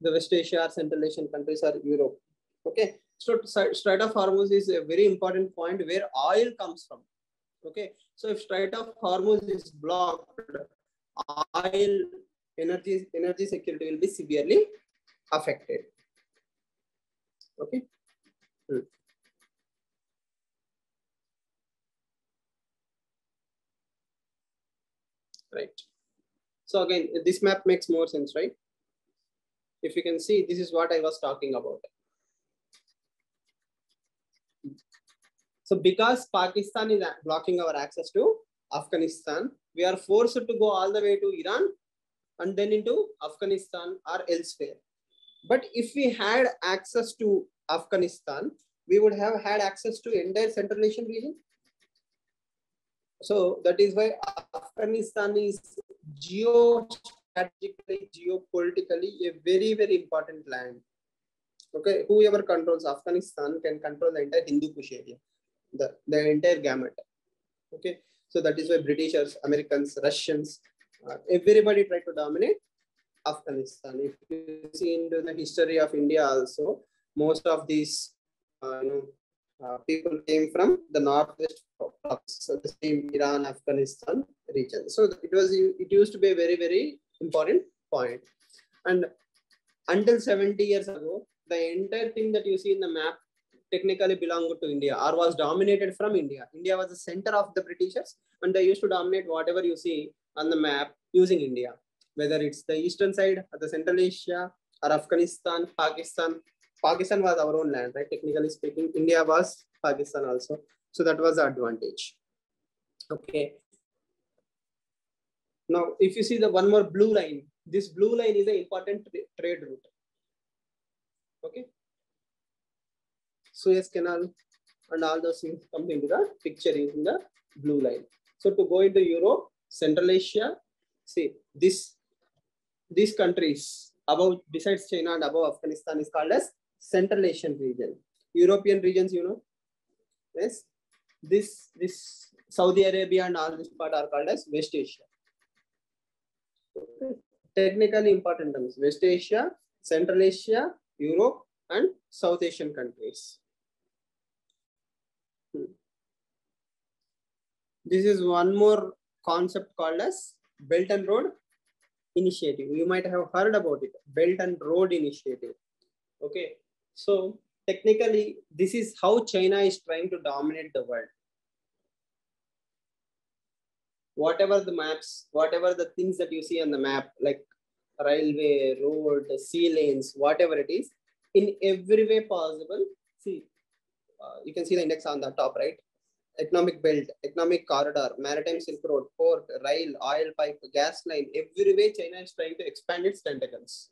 The West Asia, Central Asian countries or Europe. Okay, so Strait of Hormuz is a very important point where oil comes from. Okay, so if Strait of Hormuz is blocked, oil energy security will be severely affected. Okay. Right. So again, this map makes more sense, right? If you can see, this is what I was talking about. So because Pakistan is blocking our access to Afghanistan, we are forced to go all the way to Iran and then into Afghanistan or elsewhere. But if we had access to Afghanistan, we would have had access to entire Central Asian region. So that is why Afghanistan is geostrategically, geopolitically a very, very important land. Okay, whoever controls Afghanistan can control the entire Hindu Kush area, the entire gamut. Okay, so that is why Britishers, Americans, Russians, everybody tried to dominate Afghanistan. If you see into the history of India also, most of these people came from the northwest province, so the same Iran, Afghanistan region. So it used to be a very, very important point. And until 70 years ago, the entire thing that you see in the map technically belonged to India or was dominated from India. India was the center of the Britishers, and they used to dominate whatever you see on the map using India, whether it's the eastern side, or the Central Asia, or Afghanistan, Pakistan. Pakistan was our own land, right? Technically speaking, India was Pakistan also. So that was the advantage. Okay. Now, if you see the one more blue line, this blue line is an important trade route. Okay. Suez Canal and all those things come into the picture in the blue line. So to go into Europe, Central Asia, see these countries above, besides China and above Afghanistan, is called as Central Asian region. European regions, you know, yes, this Saudi Arabia and all this part are called as West Asia. Okay. Technically important terms: West Asia, Central Asia, Europe, and South Asian countries. This is one more concept called as Belt and Road Initiative. You might have heard about it, Belt and Road Initiative. Okay, so technically, this is how China is trying to dominate the world. Whatever the maps, whatever the things that you see on the map, like railway, road, sea lanes, whatever it is, in every way possible. See, you can see the index on the top, right? Economic belt, economic corridor, maritime silk road, port, rail, oil pipe, gas line, every way China is trying to expand its tentacles.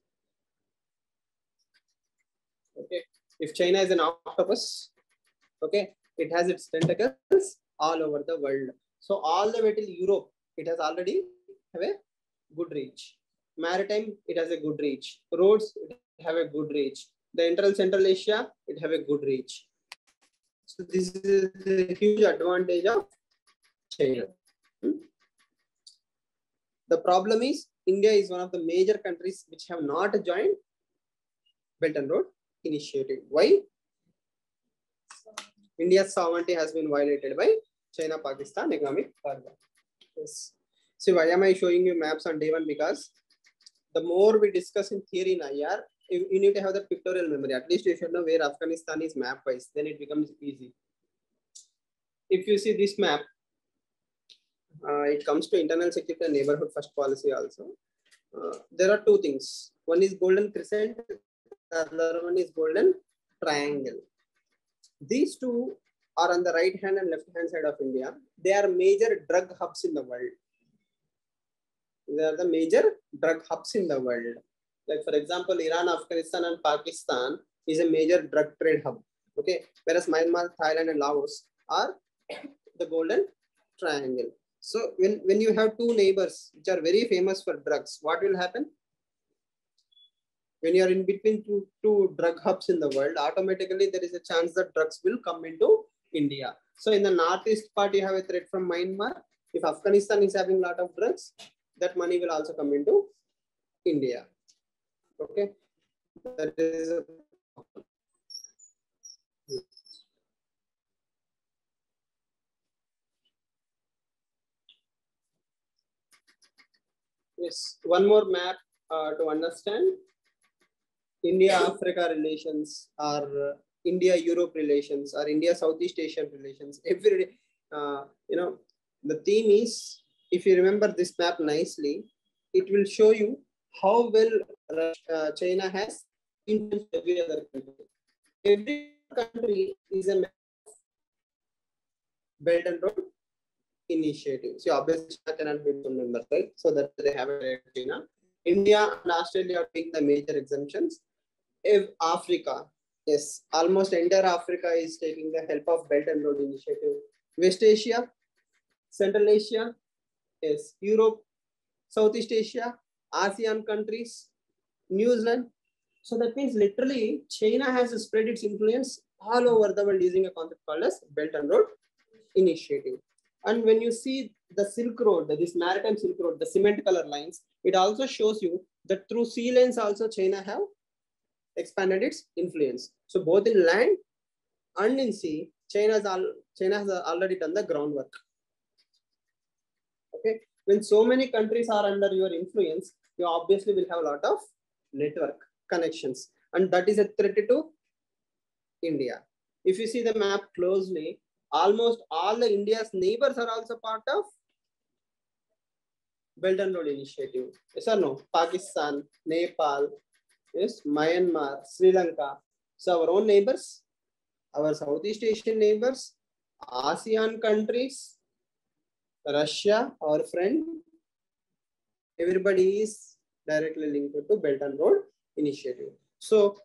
Okay, if China is an octopus, okay, it has its tentacles all over the world. So all the way till Europe, it has already have a good reach. Maritime, it has a good reach. Roads, it have a good reach. The Central Central Asia, it have a good reach. So this is a huge advantage of China. The problem is India is one of the major countries which have not joined Belt and Road Initiative. Why? India's sovereignty has been violated by China-Pakistan economic corridor. Yes. So why am I showing you maps on day one? Because the more we discuss in theory in IR, you need to have the pictorial memory. At least you should know where Afghanistan is map-wise. Then it becomes easy. If you see this map, it comes to internal security and neighborhood first policy also. There are two things. One is golden crescent, the other one is golden triangle. These two are on the right hand and left hand side of India. They are major drug hubs in the world. They are the major drug hubs in the world. Like for example, Iran, Afghanistan and Pakistan is a major drug trade hub. Okay, whereas Myanmar, Thailand and Laos are the golden triangle. So when you have two neighbors which are very famous for drugs, what will happen? When you are in between two drug hubs in the world, automatically there is a chance that drugs will come into India. So in the northeast part, you have a threat from Myanmar. If Afghanistan is having a lot of drugs, that money will also come into India. Okay, that is a yes. One more map to understand India-Africa relations, or India-Europe relations, or India-Southeast Asian relations. Every day, the theme is, if you remember this map nicely, it will show you how well China has influenced every other country. Every country is a Belt and Road Initiative. So obviously China cannot be some members, right? So that they have a China. India and Australia are taking the major exemptions. If Africa, yes, almost entire Africa is taking the help of Belt and Road Initiative. West Asia, Central Asia, yes, Europe, Southeast Asia, ASEAN countries, New Zealand. So that means literally China has spread its influence all over the world using a concept called as Belt and Road Initiative. And when you see the Silk Road, this maritime Silk Road, the cement color lines, it also shows you that through sea lanes also China have expanded its influence. So both in land and in sea, China has already done the groundwork. Okay, when so many countries are under your influence, you obviously will have a lot of network connections, and that is a threat to India. If you see the map closely, almost all the India's neighbors are also part of Belt and Road Initiative. Yes or no? Pakistan, Nepal, yes, Myanmar, Sri Lanka. So our own neighbors, our Southeast Asian neighbors, ASEAN countries, Russia, our friend, everybody is directly linked to Belt and Road Initiative. So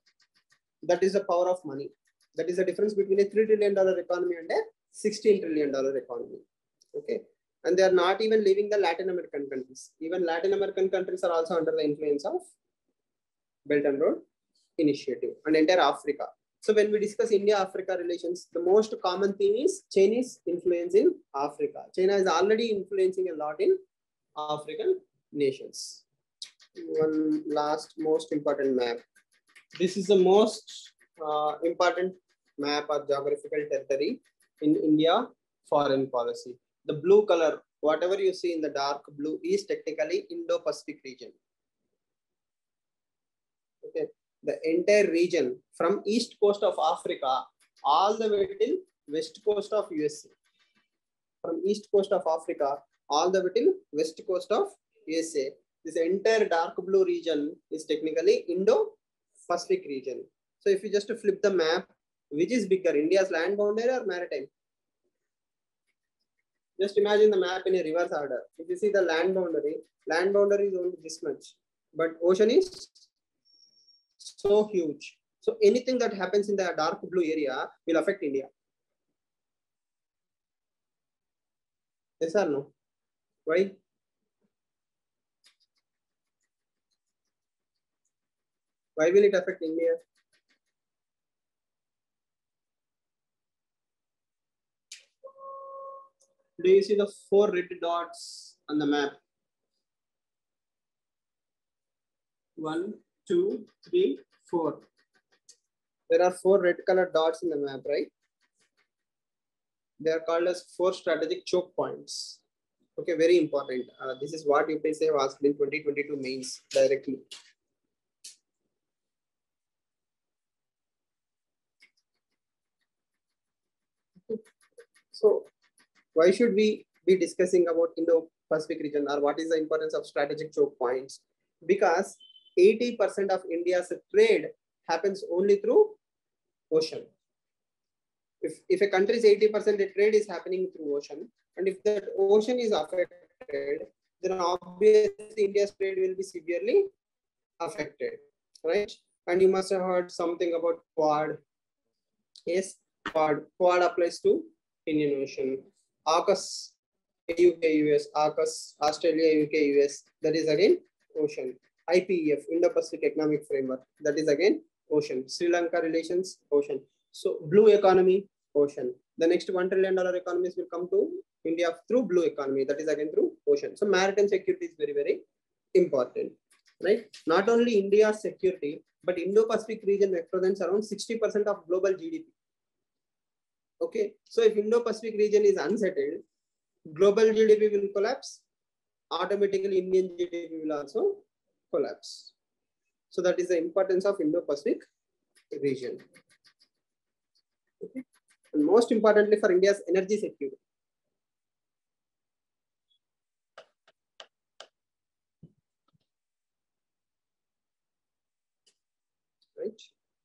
that is the power of money. That is the difference between a $3 trillion economy and a $16 trillion economy. Okay. And they are not even leaving the Latin American countries. Even Latin American countries are also under the influence of Belt and Road Initiative, and entire Africa. So when we discuss India-Africa relations, the most common theme is Chinese influence in Africa. China is already influencing a lot in African nations. One last most important map. This is the most important map or geographical territory in India foreign policy. the blue color, whatever you see in the dark blue is technically Indo-Pacific region. Okay, the entire region from east coast of Africa all the way till west coast of USA. From east coast of Africa all the way till west coast of USA. This entire dark blue region is technically Indo-Pacific region. So if you just flip the map, which is bigger, India's land boundary or maritime? Just imagine the map in a reverse order. If you see the land boundary is only this much, but ocean is so huge. So anything that happens in the dark blue area will affect India. Yes or no? Why? Why will it affect India? Do you see the 4 red dots on the map? 1, 2, 3, 4. There are 4 red colored dots in the map, right? They are called as 4 strategic choke points. Okay, very important. This is what UPSC have asked in 2022 mains directly. So why should we be discussing about Indo-Pacific region, or what is the importance of strategic choke points? Because 80% of India's trade happens only through ocean. If a country's 80% of trade is happening through ocean, and if that ocean is affected, then obviously India's trade will be severely affected, right? And you must have heard something about Quad. Yes, Quad. Quad applies to Indian Ocean. AUKUS, UK, US, AUKUS, Australia, UK, US, that is again ocean. IPEF, Indo-Pacific Economic Framework, that is again ocean. Sri Lanka relations, ocean. So blue economy, ocean. The next $1 trillion economies will come to India through blue economy, that is again through ocean. So maritime security is very, very important, right? Not only India's security, but Indo-Pacific region represents around 60% of global GDP. Okay, so if Indo-Pacific region is unsettled, global GDP will collapse. Automatically, Indian GDP will also collapse. So that is the importance of Indo-Pacific region. Okay, and most importantly for India's energy security. Right?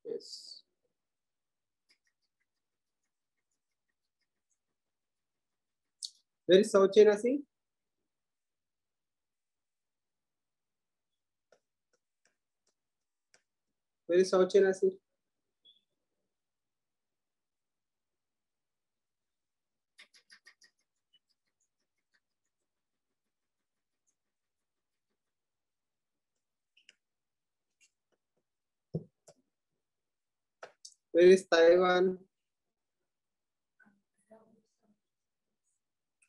Yes. Where is South China Sea? Where is South China Sea? Where is Taiwan?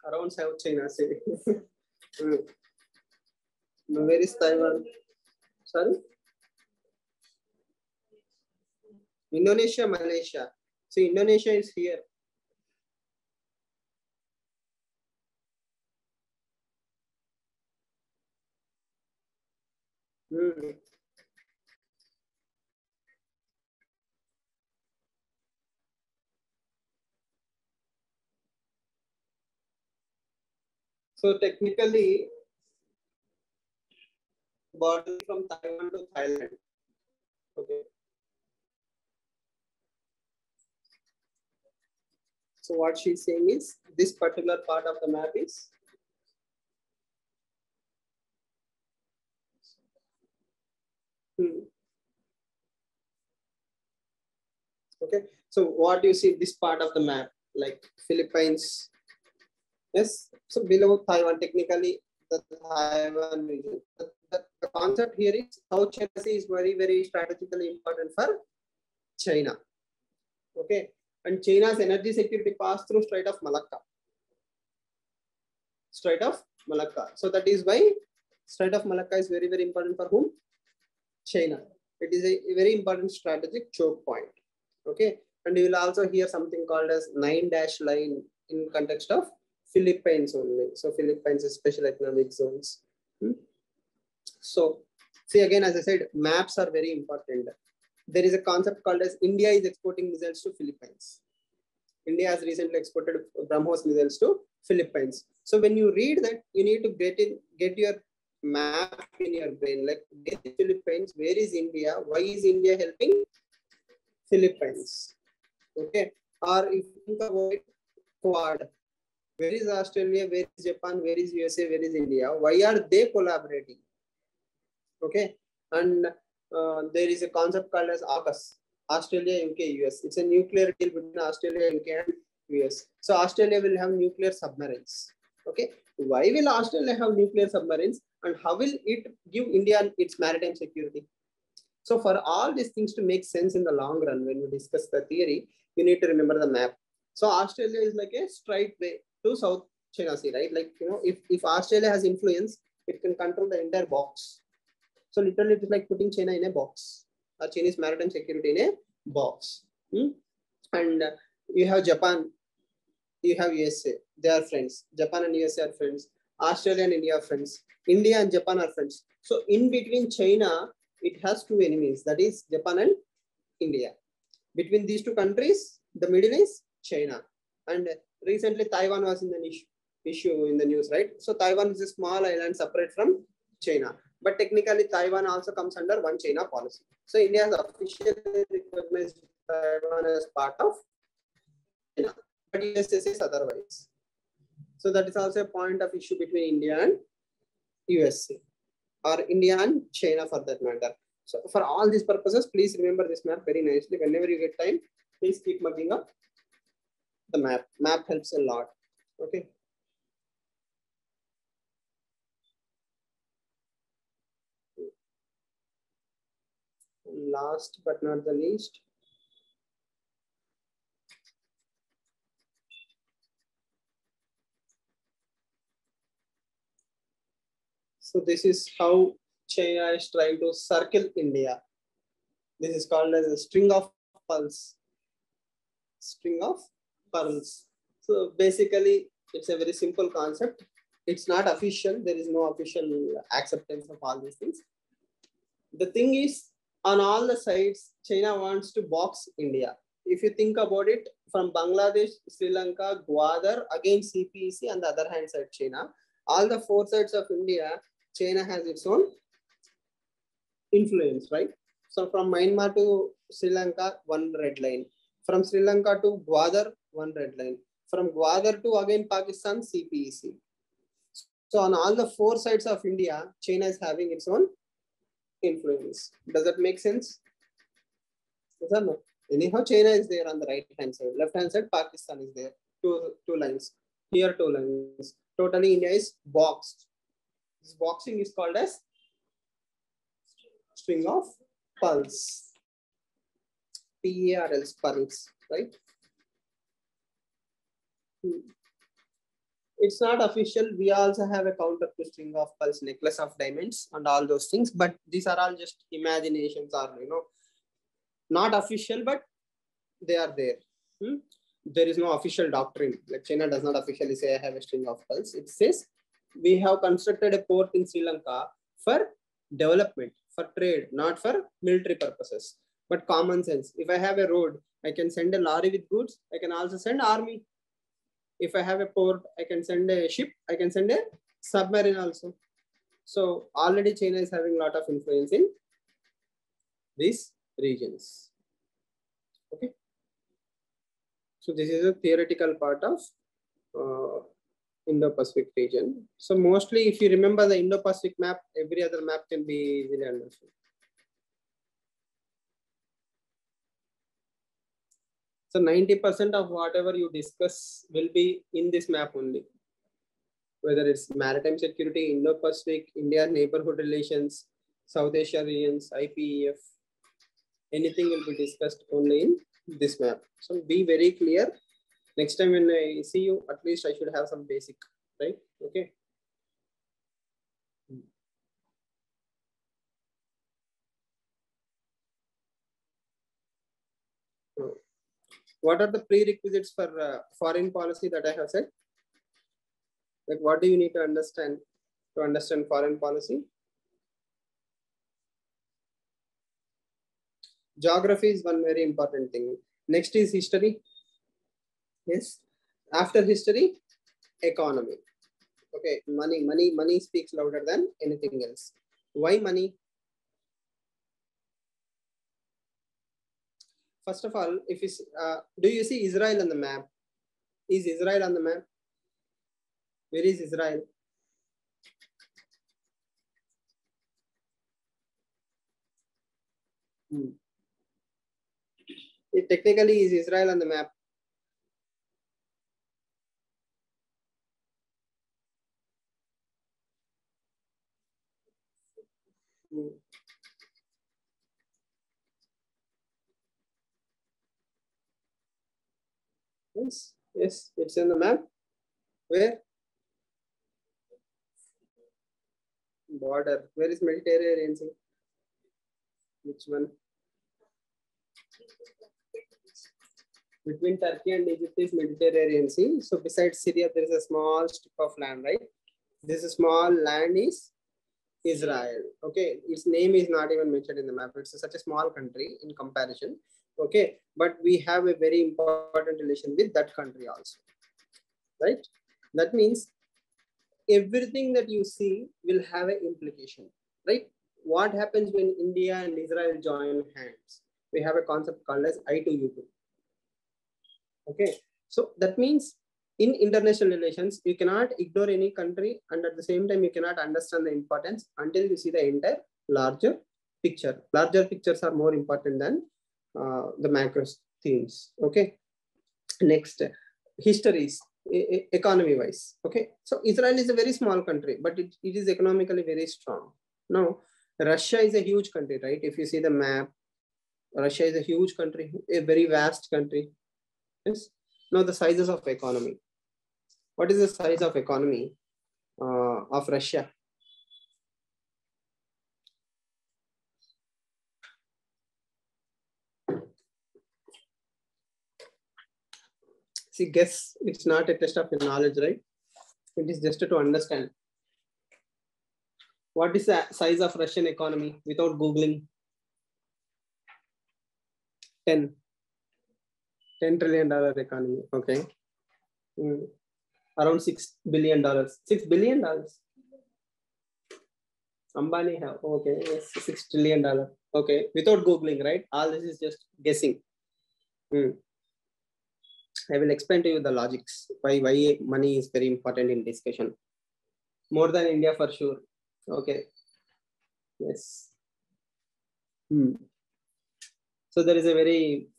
Around South China Sea. Where is Taiwan? Sorry? Indonesia, Malaysia. So Indonesia is here. So technically, border from Taiwan to Thailand. Okay. So what she's saying is this particular part of the map is okay. So what you see this part of the map, like Philippines. Yes. So below Taiwan, technically the Taiwan region. The concept here is South China Sea is very, very strategically important for China. Okay. And China's energy security pass through Strait of Malacca. Strait of Malacca. So that is why Strait of Malacca is very, very important for whom? China. It is a very important strategic choke point. Okay. And you will also hear something called as 9-dash line in context of Philippines only. So Philippines is special economic zones. So see, again, as I said, maps are very important. There is a concept called as India is exporting missiles to Philippines. India has recently exported BrahMos missiles to Philippines. So when you read that, you need to get your map in your brain. Like, where is Philippines? Where is India? Why is India helping Philippines? Okay. Or if you think about it, Quad. Where is Australia? Where is Japan? Where is USA? Where is India? Why are they collaborating? Okay. And there is a concept called as AUKUS. Australia, UK, US. It's a nuclear deal between Australia, UK, and US. So Australia will have nuclear submarines. Okay. Why will Australia have nuclear submarines, and how will it give India its maritime security? So for all these things to make sense in the long run, when you discuss the theory, you need to remember the map. So Australia is like a straight way to South China Sea, right? Like, if Australia has influence, it can control the entire box. So literally, it is like putting China in a box, or Chinese maritime security in a box. And you have Japan, you have USA. They are friends. Japan and USA are friends. Australia and India are friends. India and Japan are friends. So in between China, it has two enemies. That is Japan and India. Between these two countries, the middle is China. And recently, Taiwan was in the issue in the news, right? So Taiwan is a small island separate from China. But technically, Taiwan also comes under one China policy. So India has officially recognized Taiwan as part of China, but USA says otherwise. So that is also a point of issue between India and USA, or India and China for that matter. So for all these purposes, please remember this map very nicely. Whenever you get time, please keep mugging up the map. Map helps a lot. Okay. Last but not the least, so this is how China is trying to circle India. This is called as a string of pearls. String of pearls. So basically, it's a very simple concept. It's not official. There is no official acceptance of all these things. The thing is, on all the sides, China wants to box India. If you think about it, from Bangladesh, Sri Lanka, Gwadar, again CPEC, and the other hand side China, all the four sides of India, China has its own influence, right? So from Myanmar to Sri Lanka, one red line. From Sri Lanka to Gwadar, one red line. From Gwadar to again Pakistan, CPEC. So on all the four sides of India, China is having its own influence. Does that make sense? Yes or no? Anyhow, China is there on the right hand side. Left hand side, Pakistan is there. Two lines. Here, two lines. Totally, India is boxed. This boxing is called as string of pearls. PARLs, pearls, right? It's not official. We also have a counter to string of pearls, necklace of diamonds, and all those things. But these are all just imaginations, or not official, but they are there. There is no official doctrine. Like China does not officially say I have a string of pearls. It says we have constructed a port in Sri Lanka for development, for trade, not for military purposes. But common sense. If I have a road, I can send a lorry with goods. I can also send army. If I have a port, I can send a ship. I can send a submarine also. So already China is having a lot of influence in these regions. Okay. So this is a theoretical part of Indo-Pacific region. So mostly, if you remember the Indo-Pacific map, every other map can be easily understood. So 90% of whatever you discuss will be in this map only. Whether it's maritime security, Indo-Pacific, India neighborhood relations, South Asia regions, IPEF, anything will be discussed only in this map. So be very clear. Next time when I see you, at least I should have some basic, right? Okay. What are the prerequisites for foreign policy that I have said? Like, what do you need to understand foreign policy? Geography is one very important thing. Next is history. Yes. After history, economy. Okay, money speaks louder than anything else. Why money? First of all, if you do you see Israel on the map? Is Israel on the map? Where is Israel? It technically is Israel on the map. Yes, yes, it's in the map. Where? Border. Where is Mediterranean Sea? Which one? Between Turkey and Egypt is Mediterranean Sea. So besides Syria, there is a small strip of land, right? This small land is Israel. Okay, its name is not even mentioned in the map. It's such a small country in comparison. Okay, but we have a very important relation with that country also, right? That means everything that you see will have an implication, right? What happens when India and Israel join hands? We have a concept called as I2U2. Okay, so that means in international relations, you cannot ignore any country, and at the same time, you cannot understand the importance until you see the entire larger picture. Larger pictures are more important than the macro themes. Okay, next, histories, economy wise. Okay, so Israel is a very small country, but it is economically very strong. Now, Russia is a huge country, right? If you see the map, Russia is a huge country, a very vast country. Yes. Now the sizes of economy. What is the size of economy of Russia? See, guess, it's not a test of your knowledge, right? It is just to understand. What is the size of Russian economy without Googling? 10 trillion dollar economy. Okay. Around $6 billion. $6 billion. Ambani have. Okay. Yes, $6 trillion. Okay. Without Googling, right? All this is just guessing. I will explain to you the logics why money is very important in discussion. More than India for sure. Okay. Yes. So there is a very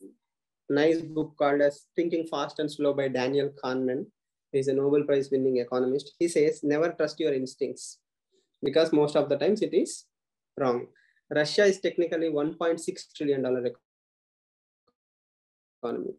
nice book called as Thinking Fast and Slow by Daniel Kahneman. He's a Nobel Prize winning economist. He says, never trust your instincts because most of the times it is wrong. Russia is technically $1.6 trillion economy.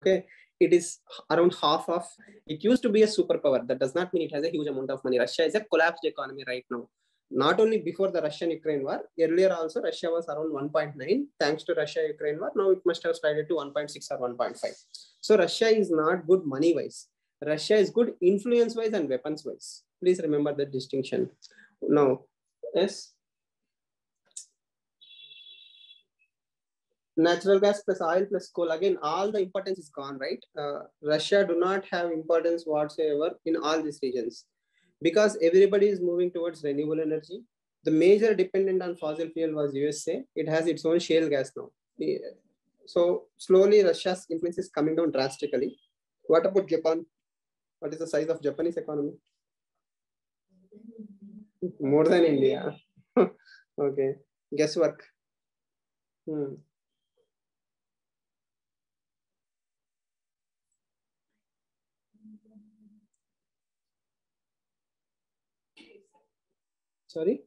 Okay, it is around half of, it used to be a superpower. That does not mean it has a huge amount of money. Russia is a collapsed economy right now. Not only before the Russian-Ukraine war, earlier also Russia was around 1.9. Thanks to Russia-Ukraine war, now it must have slided to 1.6 or 1.5. So Russia is not good money-wise. Russia is good influence-wise and weapons-wise. Please remember that distinction. Now, yes. Natural gas plus oil plus coal, again, all the importance is gone, right? Russia do not have importance whatsoever in all these regions because everybody is moving towards renewable energy. The major dependent on fossil fuel was USA. It has its own shale gas now. So slowly Russia's influence is coming down drastically. What about Japan? What is the size of Japanese economy? More than India. Okay. Guesswork. Sorry?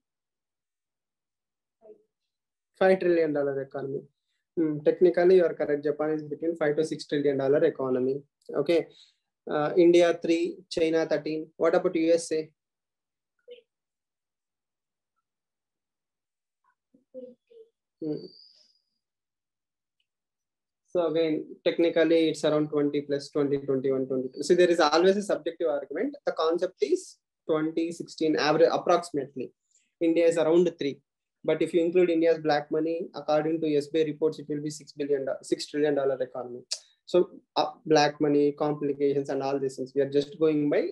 $5 trillion economy. Technically, you are correct. Japan is between $5 to $6 trillion economy. Okay. India 3, China 13. What about USA? So again, technically it's around 20 plus 20, 21, 22. So there is always a subjective argument. The concept is 2016 average approximately. India is around 3. But if you include India's black money, according to SBI reports, it will be $6 trillion economy. So black money, complications, and all these things. We are just going by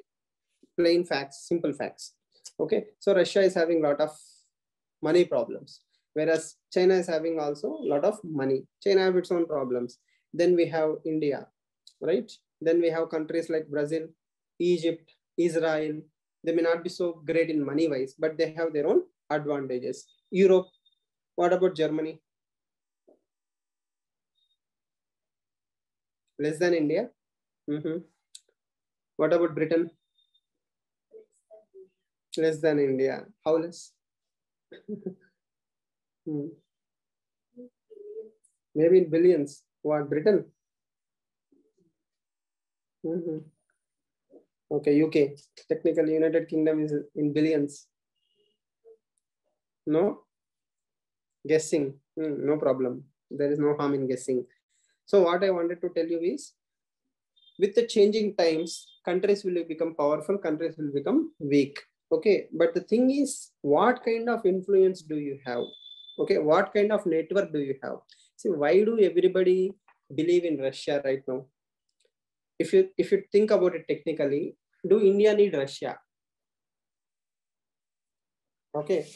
plain facts, simple facts. Okay. So Russia is having a lot of money problems, whereas China is having also a lot of money. China have its own problems. Then we have India, right? Then we have countries like Brazil, Egypt, Israel. They may not be so great in money wise, but they have their own advantages. Europe, what about Germany? Less than India. What about Britain? Less than India. How less? Maybe in billions. What, Britain? Okay, UK. Technically, United Kingdom is in billions. No? Guessing. No problem. There is no harm in guessing. So what I wanted to tell you is, with the changing times, countries will become powerful, countries will become weak. Okay, but the thing is, what kind of influence do you have? Okay, what kind of network do you have? See, why do everybody believe in Russia right now? If you think about it technically, do India need Russia? Okay,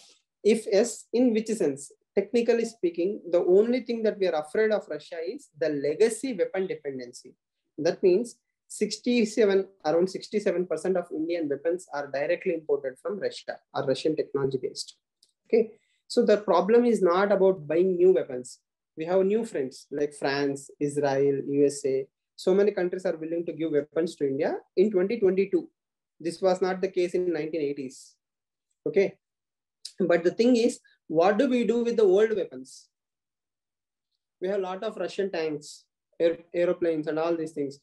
if yes, in which sense? Technically speaking, the only thing that we are afraid of Russia is the legacy weapon dependency. That means around 67% of Indian weapons are directly imported from Russia or Russian technology based. Okay, so the problem is not about buying new weapons. We have new friends like France, Israel, USA. So many countries are willing to give weapons to India in 2022. This was not the case in 1980s. Okay, but the thing is, what do we do with the old weapons? We have a lot of Russian tanks, aeroplanes, and all these things.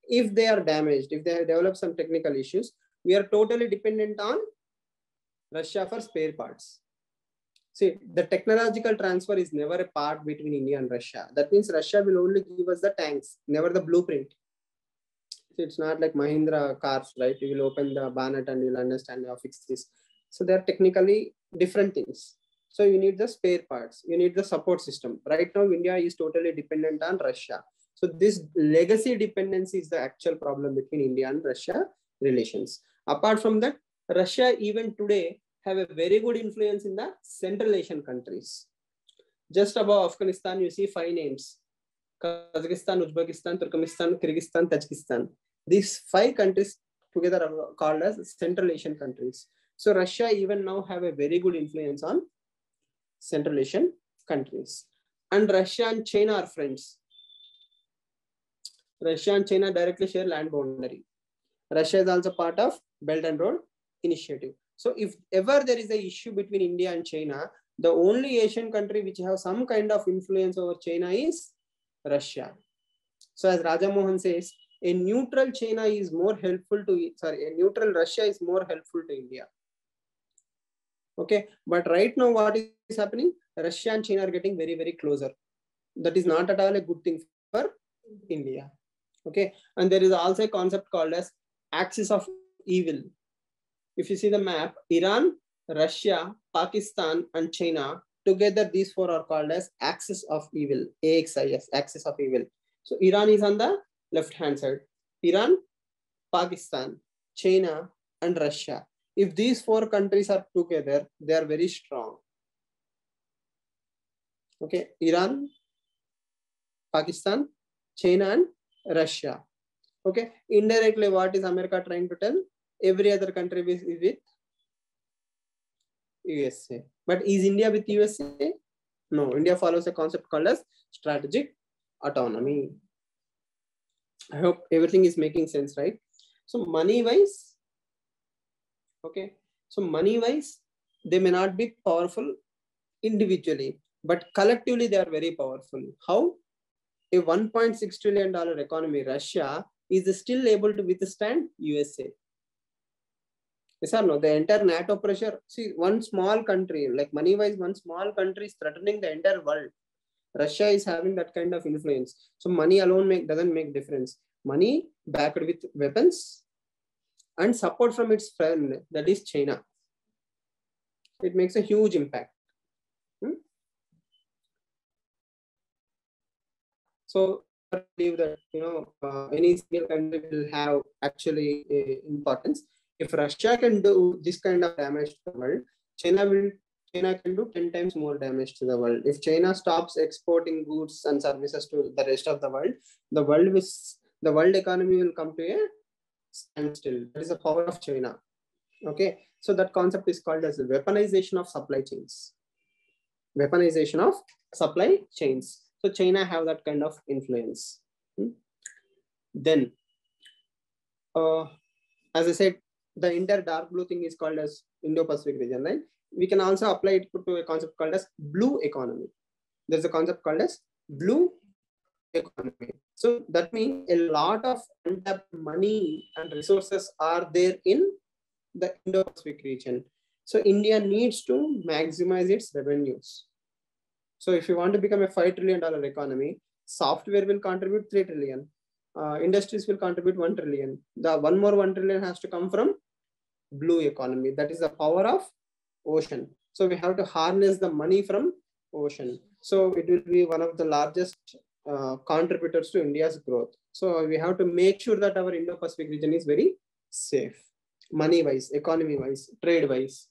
If they are damaged, if they have developed some technical issues, we are totally dependent on Russia for spare parts. See, the technological transfer is never a part between India and Russia. That means Russia will only give us the tanks, never the blueprint. See, it's not like Mahindra cars, right? You will open the bonnet and you'll understand how to fix this. So they're technically different things. So you need the spare parts, you need the support system. Right now, India is totally dependent on Russia. So this legacy dependency is the actual problem between India and Russia relations. Apart from that, Russia even today have a very good influence in the Central Asian countries. Just above Afghanistan, you see 5 names: Kazakhstan, Uzbekistan, Turkmenistan, Kyrgyzstan, Tajikistan. These 5 countries together are called as Central Asian countries. So Russia even now have a very good influence on Central Asian countries. And Russia and China are friends. Russia and China directly share land boundary. Russia is also part of Belt and Road Initiative. So if ever there is an issue between India and China, the only Asian country which have some kind of influence over China is Russia. So as Raja Mohan says, a neutral China is more helpful to, a neutral Russia is more helpful to India. Okay, but right now what is happening? Russia and China are getting very, very closer. That is not at all a good thing for India. Okay, and there is also a concept called as axis of evil. If you see the map, Iran, Russia, Pakistan, and China, together these 4 are called as axis of evil, AXIS, axis of evil. So Iran is on the left-hand side. Iran, Pakistan, China, and Russia. If these 4 countries are together, they are very strong. Okay, Iran, Pakistan, China, and Russia. Okay, indirectly, what is America trying to tell? Every other country is with USA. But is India with USA? No, India follows a concept called as strategic autonomy. I hope everything is making sense, right? So money-wise, okay, so money-wise, they may not be powerful individually, but collectively they are very powerful. How? A $1.6 trillion economy, Russia, is still able to withstand USA. Yes or no? The entire NATO pressure, see, one small country, like money-wise, one small country is threatening the entire world. Russia is having that kind of influence. So money alone doesn't make difference. Money backed with weapons and support from its friend, that is China. It makes a huge impact. So I believe that any single country will have actually importance. If Russia can do this kind of damage to the world, China can do 10 times more damage to the world. If China stops exporting goods and services to the rest of the world economy will come to a standstill. That is the power of China. Okay, so that concept is called as the weaponization of supply chains. Weaponization of supply chains. So China have that kind of influence. Then, as I said, the entire dark blue thing is called as Indo-Pacific region, right? We can also apply it to a concept called as blue economy. There's a concept called as blue economy. So that means a lot of untapped money and resources are there in the Indo-Pacific region. So India needs to maximize its revenues. So if you want to become a $5 trillion economy, software will contribute 3 trillion. Industries will contribute 1 trillion. The one more 1 trillion has to come from blue economy. That is the power of ocean. So we have to harness the money from ocean. So it will be one of the largest contributors to India's growth. So we have to make sure that our Indo-Pacific region is very safe, money-wise, economy-wise, trade-wise.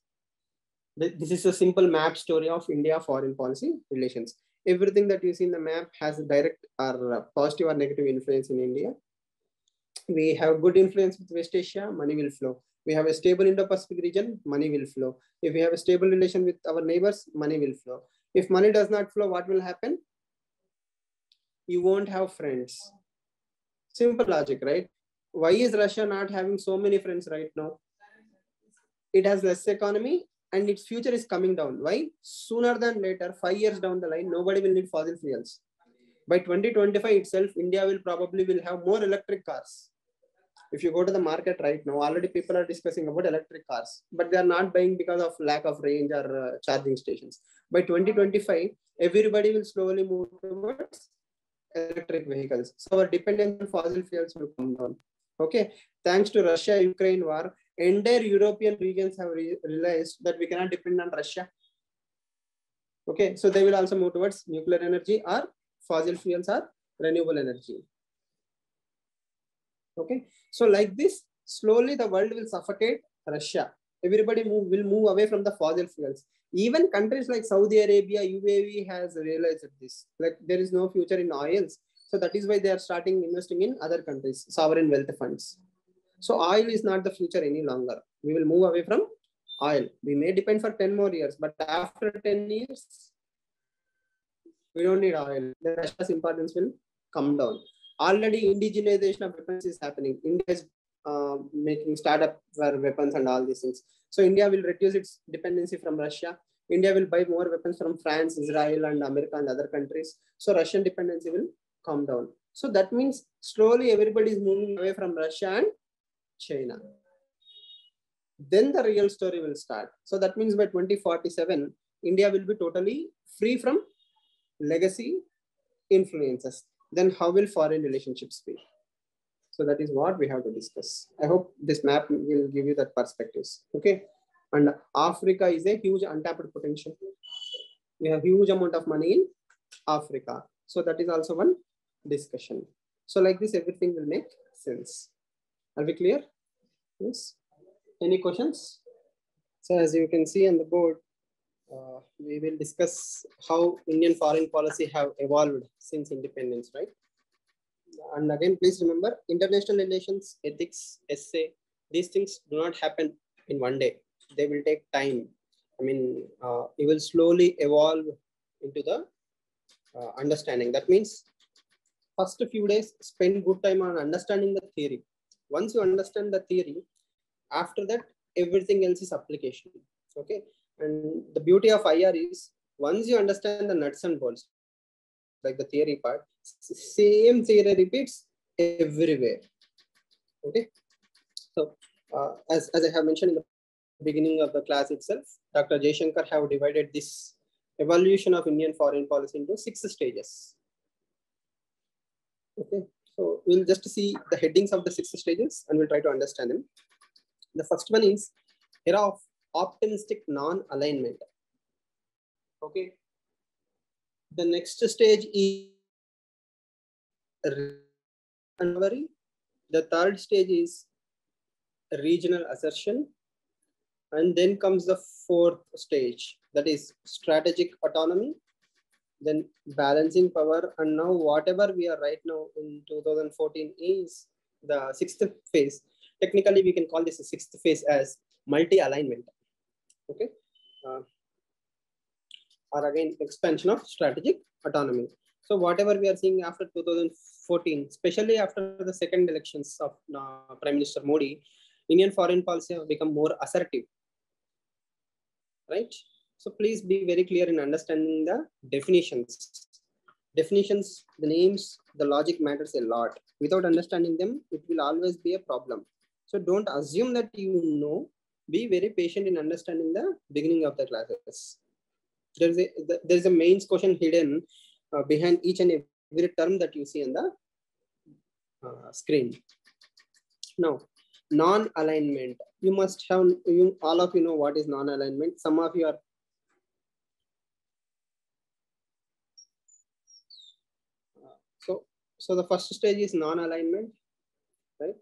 This is a simple map story of India foreign policy relations. Everything that you see in the map has a direct or positive or negative influence in India. We have good influence with West Asia, money will flow. We have a stable Indo-Pacific region, money will flow. If we have a stable relation with our neighbors, money will flow. If money does not flow, what will happen? You won't have friends. Simple logic, right? Why is Russia not having so many friends right now? It has less economy and its future is coming down. Why? Sooner than later, 5 years down the line, nobody will need fossil fuels. By 2025 itself, India will probably have more electric cars. If you go to the market right now, already people are discussing about electric cars, but they are not buying because of lack of range or charging stations. By 2025, everybody will slowly move towards electric vehicles. So our dependence on fossil fuels will come down. Okay, thanks to Russia-Ukraine war, entire European regions have realized that we cannot depend on Russia. Okay, so they will also move towards nuclear energy or fossil fuels or renewable energy. Okay, so like this, slowly the world will suffocate Russia. Everybody will move away from the fossil fuels. Even countries like Saudi Arabia, UAE has realized this. Like there is no future in oils. So that is why they are starting investing in other countries, sovereign wealth funds. So oil is not the future any longer. We will move away from oil. We may depend for 10 more years, but after 10 years, we don't need oil. The Russia's importance will come down. Already indigenization of weapons is happening. India is making startup for weapons and all these things. So India will reduce its dependency from Russia. India will buy more weapons from France, Israel, and America and other countries. So Russian dependency will come down. So that means slowly everybody is moving away from Russia and China. Then the real story will start. So that means by 2047, India will be totally free from legacy influences. Then how will foreign relationships be? So that is what we have to discuss. I hope this map will give you that perspectives. Okay. And Africa is a huge untapped potential. We have huge amount of money in Africa. So that is also one discussion. So like this, everything will make sense. Are we clear? Yes. Any questions? So as you can see on the board, we will discuss how Indian foreign policy have evolved since independence, right? And again, please remember, international relations, ethics, essay, these things do not happen in one day. They will take time. I mean, you will slowly evolve into the understanding. That means first few days, spend good time on understanding the theory. Once you understand the theory, after that, everything else is application. Okay. And the beauty of IR is once you understand the nuts and bolts, like the theory part, same theory repeats everywhere. Okay. So as I have mentioned in the beginning of the class itself, Dr. Jaishankar have divided this evolution of Indian foreign policy into 6 stages. Okay, so we'll just see the headings of the 6 stages and we'll try to understand them. The first one is era of optimistic non-alignment. Okay, the next stage is recovery. The third stage is regional assertion, and then comes the fourth stage, that is strategic autonomy, then balancing power, and now whatever we are right now in 2014 is the sixth phase. Technically, we can call this the sixth phase as multi-alignment. Okay, or again expansion of strategic autonomy. So whatever we are seeing after 2014, especially after the second elections of Prime Minister Modi, Indian foreign policy have become more assertive, right? So please be very clear in understanding the definitions. Definitions, the names, the logic matters a lot. Without understanding them, it will always be a problem. So don't assume that you know. Be very patient in understanding the beginning of the classes. There's a mains question hidden behind each and every term that you see on the screen. Now, non-alignment. You must have, all of you know what is non-alignment. Some of you are so the first stage is non-alignment, right?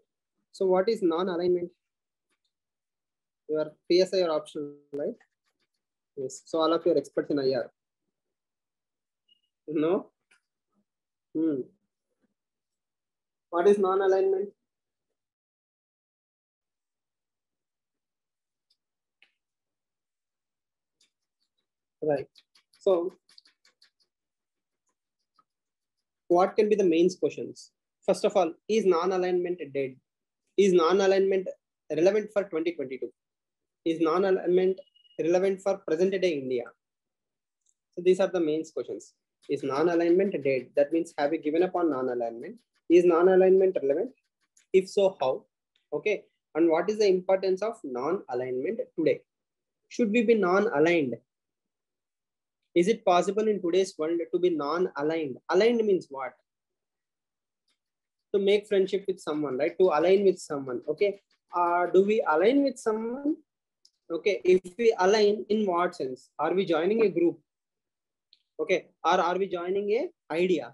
So what is non-alignment? Your PSI or optional, right? Yes. So all of you are experts in IR. No? What is non-alignment? Right. So what can be the main questions? First of all, is non-alignment dead? Is non-alignment relevant for 2022? Is non-alignment relevant for present day India? So these are the main questions. Is non-alignment dead? That means have you given up on non-alignment? Is non-alignment relevant? If so, how? Okay. And what is the importance of non-alignment today? Should we be non-aligned? Is it possible in today's world to be non-aligned? Aligned means what? To make friendship with someone, right? To align with someone. Okay. Do we align with someone? Okay. If we align, in what sense? Are we joining a group? Okay. Or are we joining a idea?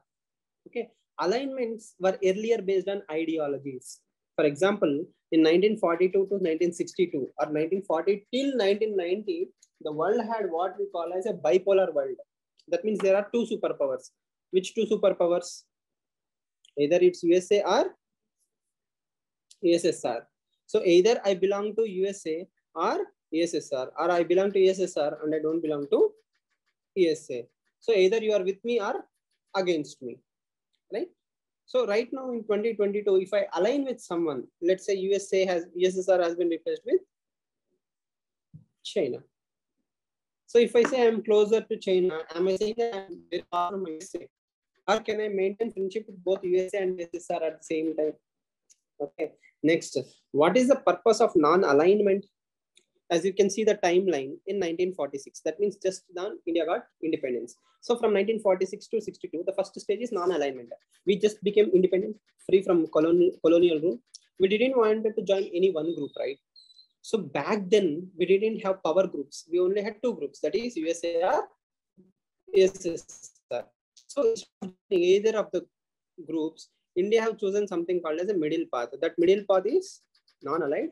Okay. Alignments were earlier based on ideologies. For example, in 1942 to 1962 or 1940 till 1990, the world had what we call as a bipolar world. That means there are two superpowers. Which two superpowers? Either it's USA or USSR. So either I belong to USA or USSR, or I belong to USSR and I don't belong to USA. So either you are with me or against me, right? So right now in 2022, if I align with someone, let's say USSR has been replaced with China. So if I say I'm closer to China, am I saying that I'm very far from USA? Or can I maintain friendship with both USA and USSR at the same time? Okay. Next, what is the purpose of non-alignment? As you can see the timeline in 1946, that means just then India got independence. So from 1946 to 62, the first stage is non-alignment. We just became independent, free from colonial rule. We didn't want to join any one group, right? So back then, we didn't have power groups. We only had two groups, that is USA or USSR. So either of the groups, India have chosen something called as a middle path. That middle path is non-aligned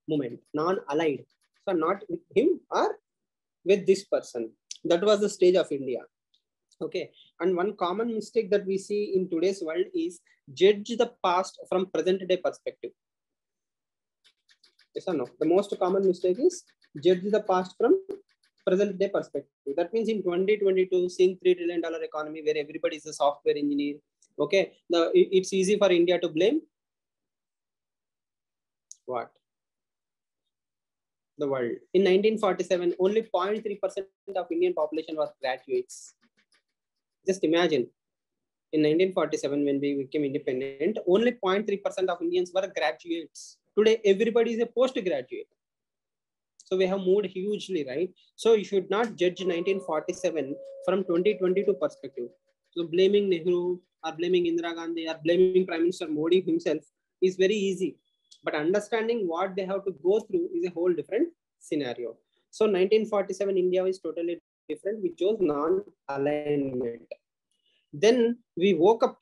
movement, non-allied. So not with him or with this person. That was the stage of India. Okay. And one common mistake that we see in today's world is judge the past from present day perspective. Yes or no? The most common mistake is judge the past from present day perspective. That means in 2022, seeing $3 trillion economy where everybody is a software engineer. Okay. It's easy for India to blame what? The world. In 1947, only 0.3% of Indian population was graduates. Just imagine, in 1947, when we became independent, only 0.3% of Indians were graduates. Today, everybody is a postgraduate. So we have moved hugely, right? So you should not judge 1947 from 2022 perspective. So blaming Nehru or blaming Indira Gandhi or blaming Prime Minister Modi himself is very easy. But understanding what they have to go through is a whole different scenario. So 1947 India is totally different. We chose non-alignment. Then we woke up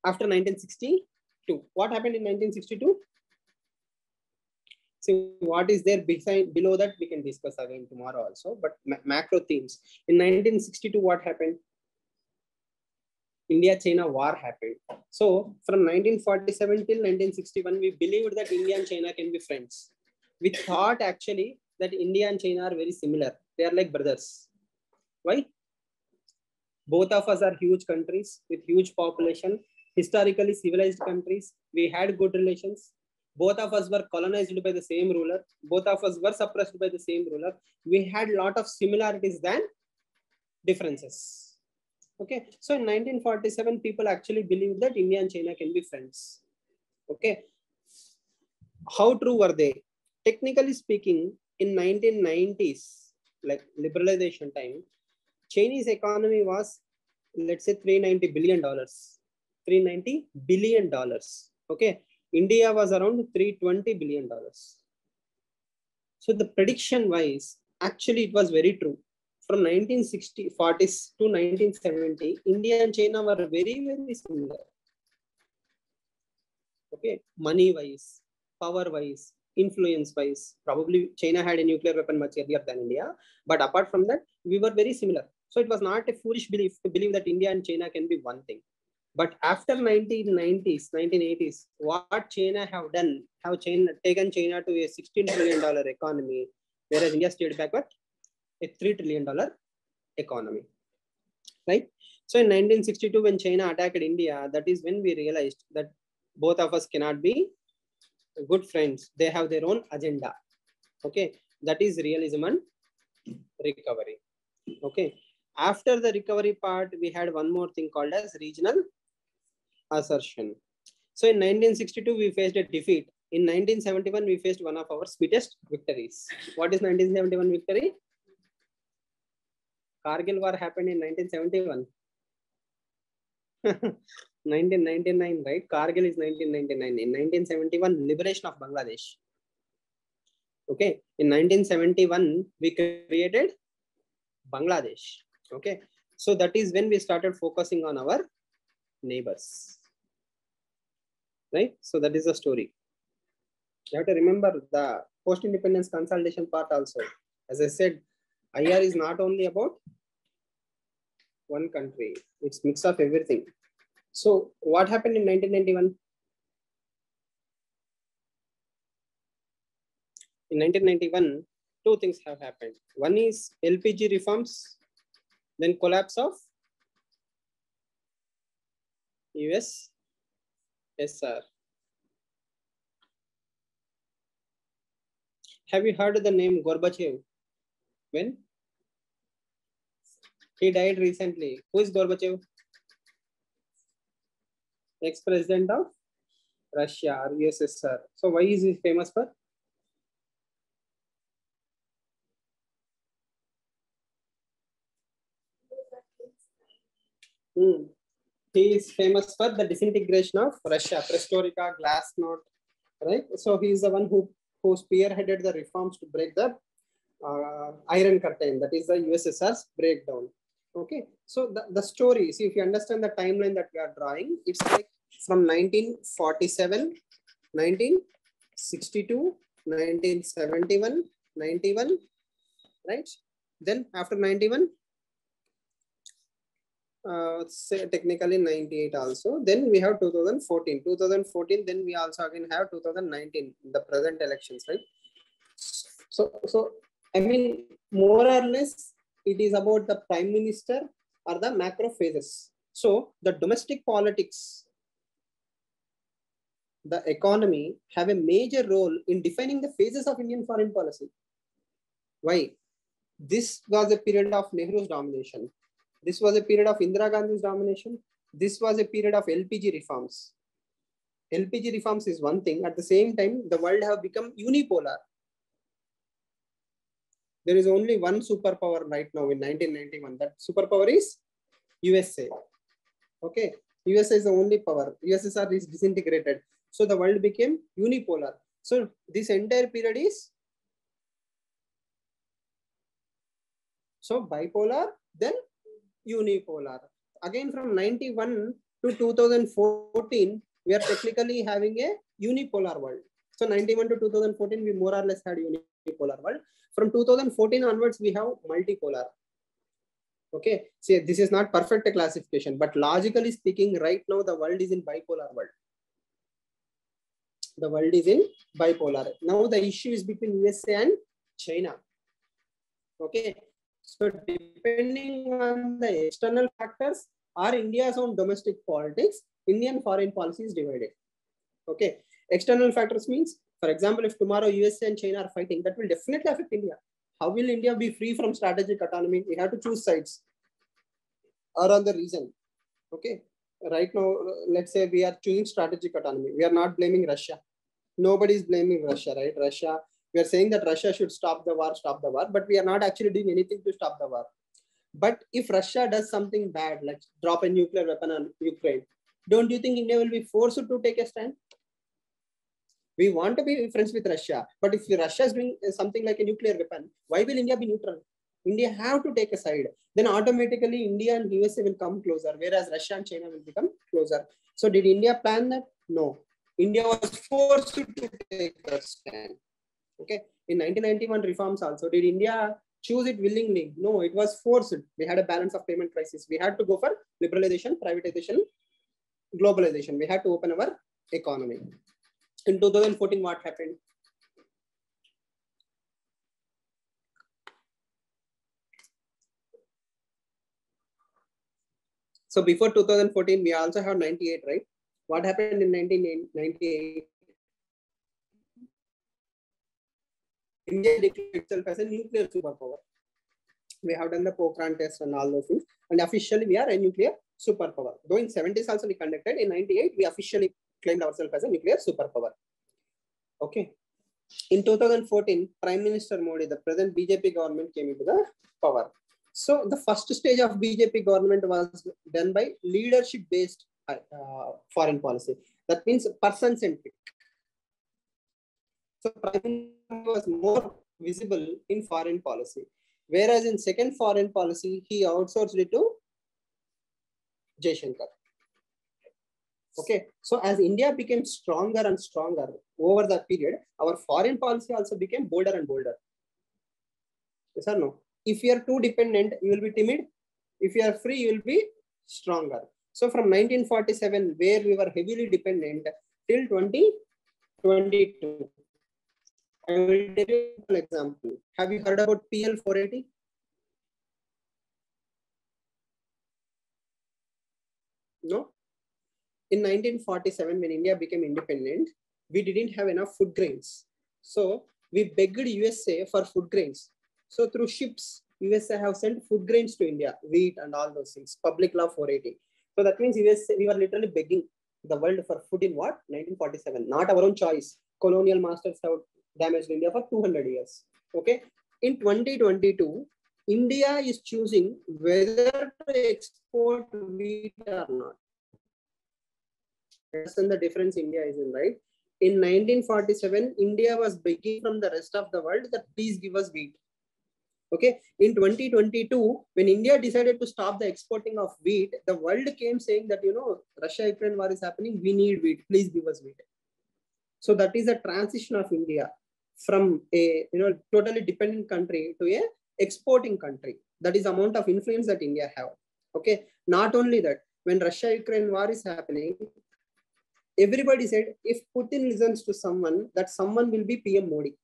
after 1962. What happened in 1962? See what is there beside, below that we can discuss again tomorrow also. But macro themes. In 1962, what happened? India-China war happened. So from 1947 till 1961, we believed that India and China can be friends. We thought actually that India and China are very similar. They are like brothers. Why? Both of us are huge countries with huge population, historically civilized countries. We had good relations. Both of us were colonized by the same ruler. Both of us were suppressed by the same ruler. We had a lot of similarities than differences. Okay, so in 1947, people actually believed that India and China can be friends. Okay, how true were they? Technically speaking, in 1990s, like liberalization time, Chinese economy was, let's say, $390 billion. $390 billion. Okay, India was around $320 billion. So the prediction wise, actually, it was very true. From 1940s to 1970, India and China were very, very similar. Okay, money wise, power wise, influence wise, probably China had a nuclear weapon much earlier than India. But apart from that, we were very similar. So it was not a foolish belief to believe that India and China can be one thing. But after 1990s, 1980s, what China have done, have taken China to a $16 trillion economy, whereas India stayed back what? A $3 trillion economy, right? So in 1962, when China attacked India, that is when we realized that both of us cannot be good friends. They have their own agenda. Okay, that is realism and recovery. Okay, after the recovery part, we had one more thing called as regional assertion. So in 1962, we faced a defeat. In 1971, we faced one of our sweetest victories. What is 1971 victory? Kargil war happened in 1971. 1999, right? Kargil is 1999. In 1971, liberation of Bangladesh. Okay. In 1971, we created Bangladesh. Okay. So that is when we started focusing on our neighbors. Right? So that is the story. You have to remember the post-independence consolidation part also. As I said, IR is not only about one country. It's mix of everything. So what happened in 1991? In 1991, two things have happened. One is LPG reforms, then collapse of USSR. Have you heard the name Gorbachev? When? He died recently. Who is Gorbachev? Ex-president of Russia or USSR. So why is he famous for? He is famous for the disintegration of Russia, Perestroika, Glasnost, right? So he is the one who spearheaded the reforms to break the Iron Curtain, that is the USSR's breakdown. Okay, so the story, see, if you understand the timeline that we are drawing, it's like from 1947, 1962, 1971, 91, right? Then after 91, say technically 98 also. Then we have 2014. 2014, then we also again have 2019, the present elections, right? So I mean, more or less, it is about the prime minister or the macro phases. So the domestic politics, the economy have a major role in defining the phases of Indian foreign policy. Why? This was a period of Nehru's domination. This was a period of Indira Gandhi's domination. This was a period of LPG reforms. LPG reforms is one thing. At the same time, the world have become unipolar. There is only one superpower right now in 1991. That superpower is USA. Okay, USA is the only power. USSR is disintegrated. So the world became unipolar. So this entire period is bipolar, then unipolar. Again, from 91 to 2014, we are technically having a unipolar world. So 91 to 2014, we more or less had unipolar world. From 2014 onwards, we have multipolar. Okay, see, this is not perfect classification, but logically speaking, right now the world is in bipolar world. The world is in bipolar. Now the issue is between USA and China. Okay, so depending on the external factors or India's own domestic politics, Indian foreign policy is divided. Okay, external factors means, for example, if tomorrow USA and China are fighting, that will definitely affect India. How will India be free from strategic autonomy? We have to choose sides or on the reason. Okay, right now, let's say we are choosing strategic autonomy. We are not blaming Russia. Nobody is blaming Russia, right? Russia, we are saying that Russia should stop the war, but we are not actually doing anything to stop the war. But if Russia does something bad, like drop a nuclear weapon on Ukraine, don't you think India will be forced to take a stand? We want to be friends with Russia, but if Russia is doing something like a nuclear weapon, why will India be neutral? India have to take a side. Then automatically India and USA will come closer, whereas Russia and China will become closer. So did India plan that? No. India was forced to take a stand. Okay. In 1991 reforms also, did India choose it willingly? No, it was forced. We had a balance of payment crisis. We had to go for liberalization, privatization, globalization. We had to open our economy. In 2014, what happened? So before 2014, we also have 98, right? What happened in 1998? India declared itself as a nuclear superpower. We have done the Pokhran test and all those things. And officially, we are a nuclear superpower. Though in 70s also we conducted, in 98, we officially claimed ourselves as a nuclear superpower. Okay. In 2014, Prime Minister Modi, the present BJP government, came into the power. So the first stage of BJP government was done by leadership-based foreign policy. That means person-centric. So Prime Minister was more visible in foreign policy. Whereas in second foreign policy, he outsourced it to Jaishankar. Okay, so as India became stronger and stronger over the period, our foreign policy also became bolder and bolder. Yes or no? If you are too dependent, you will be timid. If you are free, you will be stronger. So from 1947, where we were heavily dependent, till 2022. I will tell you an example. Have you heard about PL 480? No? In 1947, when India became independent, we didn't have enough food grains. So we begged USA for food grains. So through ships, USA have sent food grains to India, wheat and all those things, public law 480. So that means USA, we were literally begging the world for food in what? 1947, not our own choice. Colonial masters have damaged India for 200 years. Okay. In 2022, India is choosing whether to export wheat or not. Understand the difference India is in, right? In 1947, India was begging from the rest of the world that please give us wheat. Okay. In 2022, when India decided to stop the exporting of wheat, the world came saying that, Russia-Ukraine war is happening. We need wheat. Please give us wheat. So that is a transition of India from a totally dependent country to a exporting country. That is the amount of influence that India have. Okay. Not only that, when Russia-Ukraine war is happening, everybody said if Putin listens to someone, that someone will be PM Modi.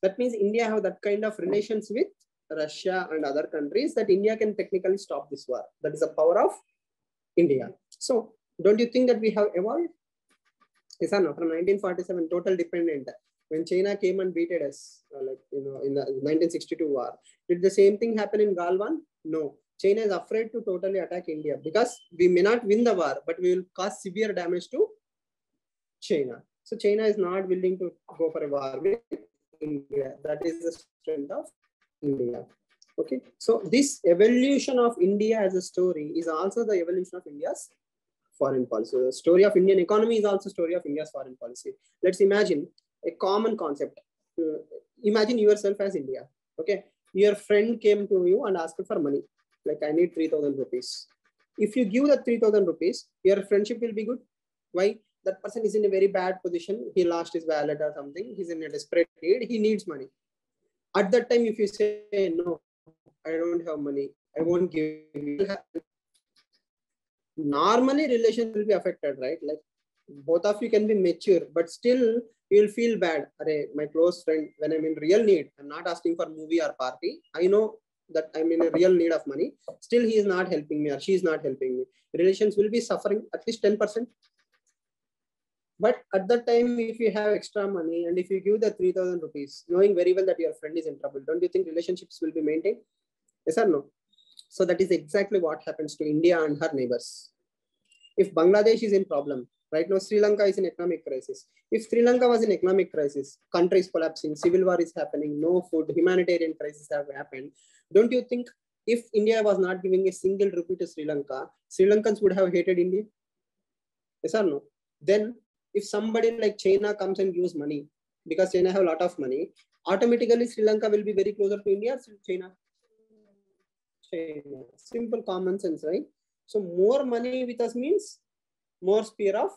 That means India have that kind of relations with Russia and other countries that India can technically stop this war. That is the power of India. So don't you think that we have evolved? Yes or no? From 1947, total dependent. When China came and beat us, in the 1962 war, did the same thing happen in Galwan? No. China is afraid to totally attack India because we may not win the war, but we will cause severe damage to China. So China is not willing to go for a war with India. That is the strength of India. Okay, so this evolution of India as a story is also the evolution of India's foreign policy. The story of Indian economy is also story of India's foreign policy. Let's imagine a common concept. Imagine yourself as India. Okay, your friend came to you and asked for money. Like, I need 3,000 rupees. If you give the 3,000 rupees, your friendship will be good. Why? That person is in a very bad position. He lost his wallet or something. He's in a desperate need. He needs money. At that time, if you say, no, I don't have money, I won't give you. Normally, relations will be affected, right? Like, both of you can be mature, but still you will feel bad. Arey, my close friend, when I'm in real need, I'm not asking for movie or party. I know that I'm in a real need of money. Still, he is not helping me or she is not helping me. Relations will be suffering at least 10%. But at that time, if you have extra money and if you give the 3,000 rupees, knowing very well that your friend is in trouble, don't you think relationships will be maintained? Yes or no? So that is exactly what happens to India and her neighbors. If Bangladesh is in problem, right now Sri Lanka is in economic crisis. If Sri Lanka was in economic crisis, country is collapsing, civil war is happening, no food, humanitarian crisis have happened. Don't you think if India was not giving a single rupee to Sri Lanka, Sri Lankans would have hated India? Yes or no? Then if somebody like China comes and gives money, because China have a lot of money, automatically Sri Lanka will be very closer to India, China. China. Simple common sense, right? So more money with us means more sphere of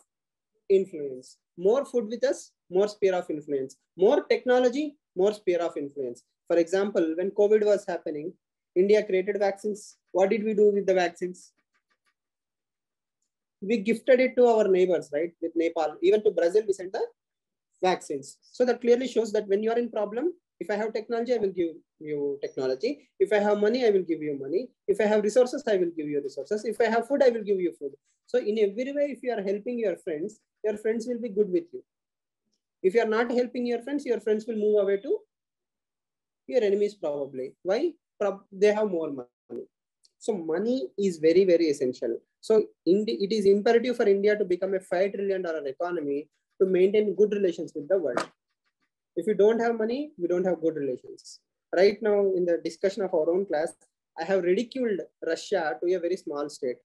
influence. More food with us, more sphere of influence. More technology, more sphere of influence. For example, when COVID was happening, India created vaccines. What did we do with the vaccines? We gifted it to our neighbors, right? With Nepal, even to Brazil, we sent the vaccines. So that clearly shows that when you are in problem, if I have technology, I will give you technology. If I have money, I will give you money. If I have resources, I will give you resources. If I have food, I will give you food. So in every way, if you are helping your friends will be good with you. If you are not helping your friends will move away to your enemies probably. Why? They have more money. So money is very, very essential. So it is imperative for India to become a $5 trillion economy to maintain good relations with the world. If you don't have money, we don't have good relations. Right now, in the discussion of our own class, I have ridiculed Russia to a very small state.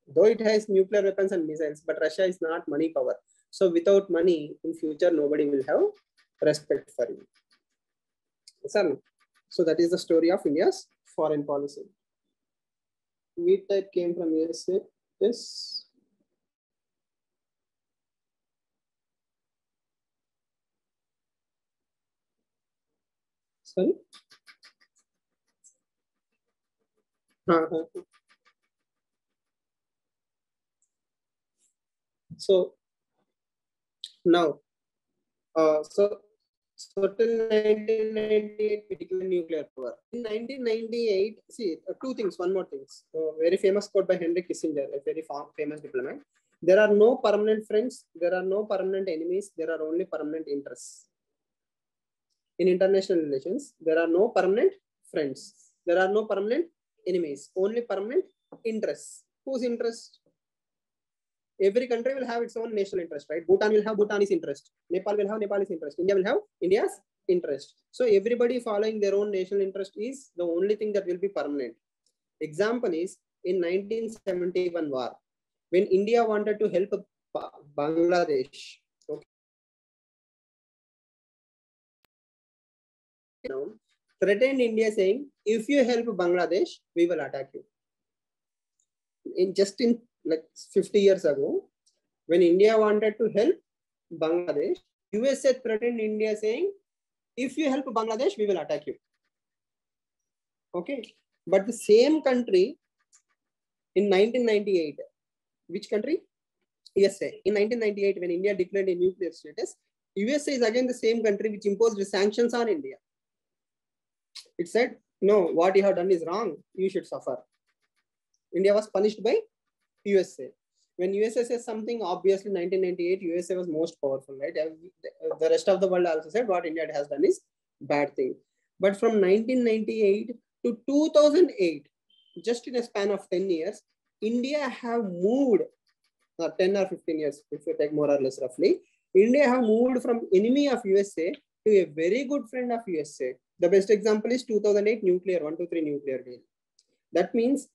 Though it has nuclear weapons and missiles, but Russia is not money power. So without money, in future, nobody will have respect for you. So that is the story of India's foreign policy. Wheat type came from USA. Yes. Sorry. So now, so till 1998, we declared nuclear power. In 1998, see, two things, one more thing. Very famous quote by Henry Kissinger, a very famous diplomat. There are no permanent friends, there are no permanent enemies, there are only permanent interests. In international relations, there are no permanent friends, there are no permanent enemies, only permanent interests. Whose interest? Every country will have its own national interest, right? Bhutan will have Bhutanese interest. Nepal will have Nepalese interest. India will have India's interest. So everybody following their own national interest is the only thing that will be permanent. Example is in 1971 war, when India wanted to help Bangladesh. Okay. Now, threatened India saying, if you help Bangladesh, we will attack you. In like 50 years ago, when India wanted to help Bangladesh, USA threatened India saying, if you help Bangladesh, we will attack you. Okay. But the same country in 1998, which country? USA. In 1998, when India declared a nuclear status, USA is again the same country which imposed the sanctions on India. It said, no, what you have done is wrong. You should suffer. India was punished by USA. When USA says something, obviously 1998, USA was most powerful, right? The rest of the world also said what India has done is bad thing. But from 1998 to 2008, just in a span of 10 years, India have moved, 10 or 15 years, if you take more or less roughly, India have moved from enemy of USA to a very good friend of USA. The best example is 2008 nuclear, 123 nuclear deal. That means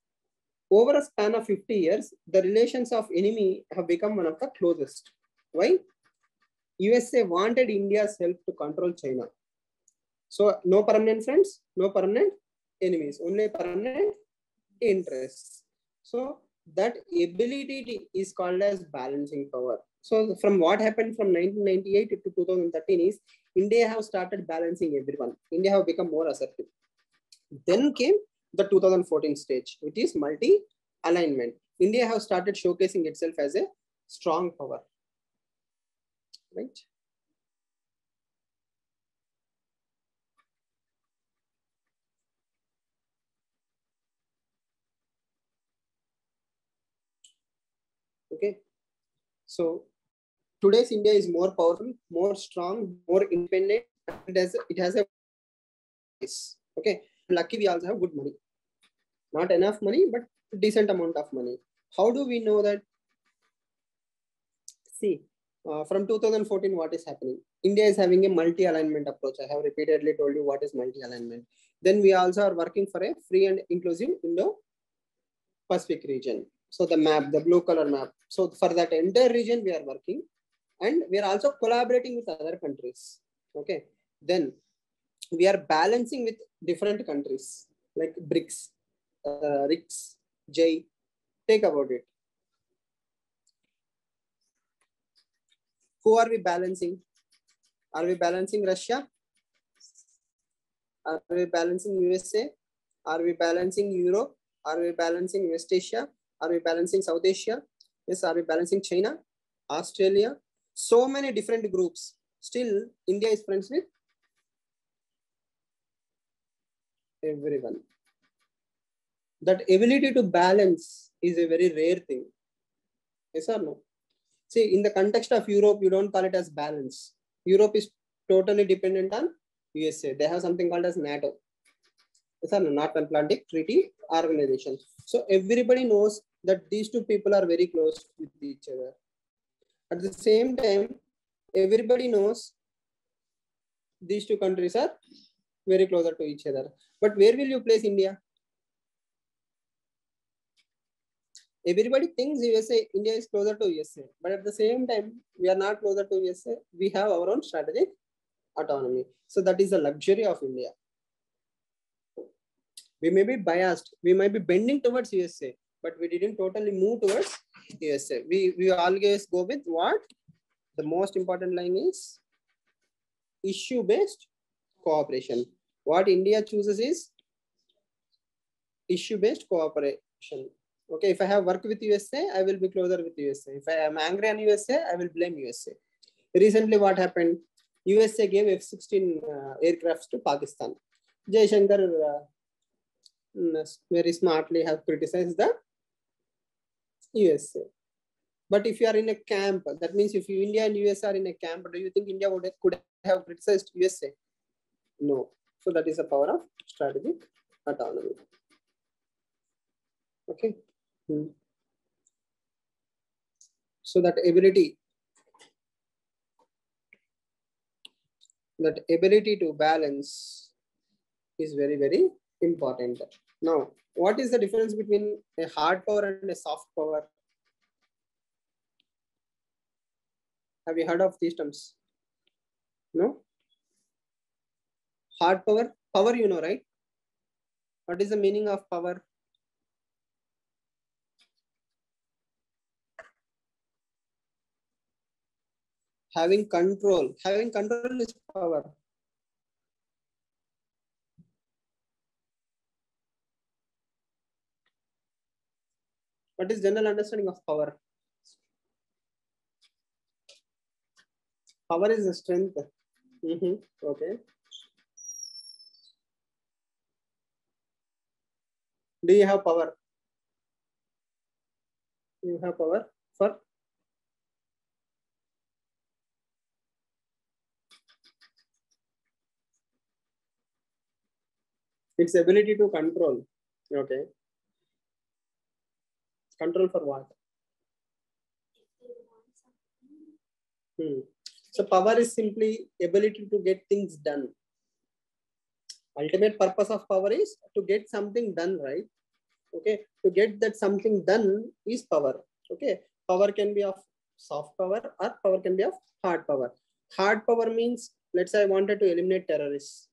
over a span of 50 years, the relations of enemy have become one of the closest. Why? USA wanted India's help to control China. So no permanent friends, no permanent enemies, only permanent interests. So that ability is called as balancing power. So from what happened from 1998 to 2013 is India have started balancing everyone. India have become more assertive. Then came the 2014 stage, which is multi-alignment. India have started showcasing itself as a strong power. Right? Okay. So today's India is more powerful, more strong, more independent. It has a voice. Okay. Lucky we also have good money. Not enough money, but decent amount of money. How do we know that? See, from 2014, what is happening? India is having a multi-alignment approach. I have repeatedly told you what is multi-alignment. Then we also are working for a free and inclusive Indo-Pacific region. So the map, the blue color map. So for that entire region, we are working, and we are also collaborating with other countries. Okay. Then we are balancing with different countries like BRICS, RICS, J. Take about it. Who are we balancing? Are we balancing Russia? Are we balancing USA? Are we balancing Europe? Are we balancing West Asia? Are we balancing South Asia? Yes. Are we balancing China? Australia? So many different groups. Still, India is friends with everyone. That ability to balance is a very rare thing. Yes or no? See, in the context of Europe, you don't call it as balance. Europe is totally dependent on USA. They have something called as NATO. Yes or no? North Atlantic Treaty Organization. So everybody knows that these two people are very close with each other. At the same time, everybody knows these two countries are very closer to each other. But where will you place India? Everybody thinks USA, India is closer to USA, but at the same time, we are not closer to USA. We have our own strategic autonomy. So that is the luxury of India. We may be biased, we might be bending towards USA, but we didn't totally move towards USA. We always go with what? The most important line is issue-based cooperation. What India chooses is issue-based cooperation. Okay, if I have worked with USA, I will be closer with USA. If I am angry on USA, I will blame USA. Recently, what happened? USA gave F-16 aircrafts to Pakistan. Jaishankar very smartly have criticized the USA. But if you are in a camp, that means if India and US are in a camp, do you think India could have criticized USA? No. So that is the power of strategic autonomy. Okay. So that ability to balance is very, very important. Now, what is the difference between a hard power and a soft power? Have you heard of these terms? No? Hard power? Power, you know, right? What is the meaning of power? Having control. Having control is power. What is general understanding of power? Power is the strength. Okay. Do you have power? You have power for? Its ability to control. Okay. Control for what? So power is simply ability to get things done. Ultimate purpose of power is to get something done, right? Okay, to get that something done is power. Okay, power can be of soft power or power can be of hard power. Hard power means, let's say I wanted to eliminate terrorists.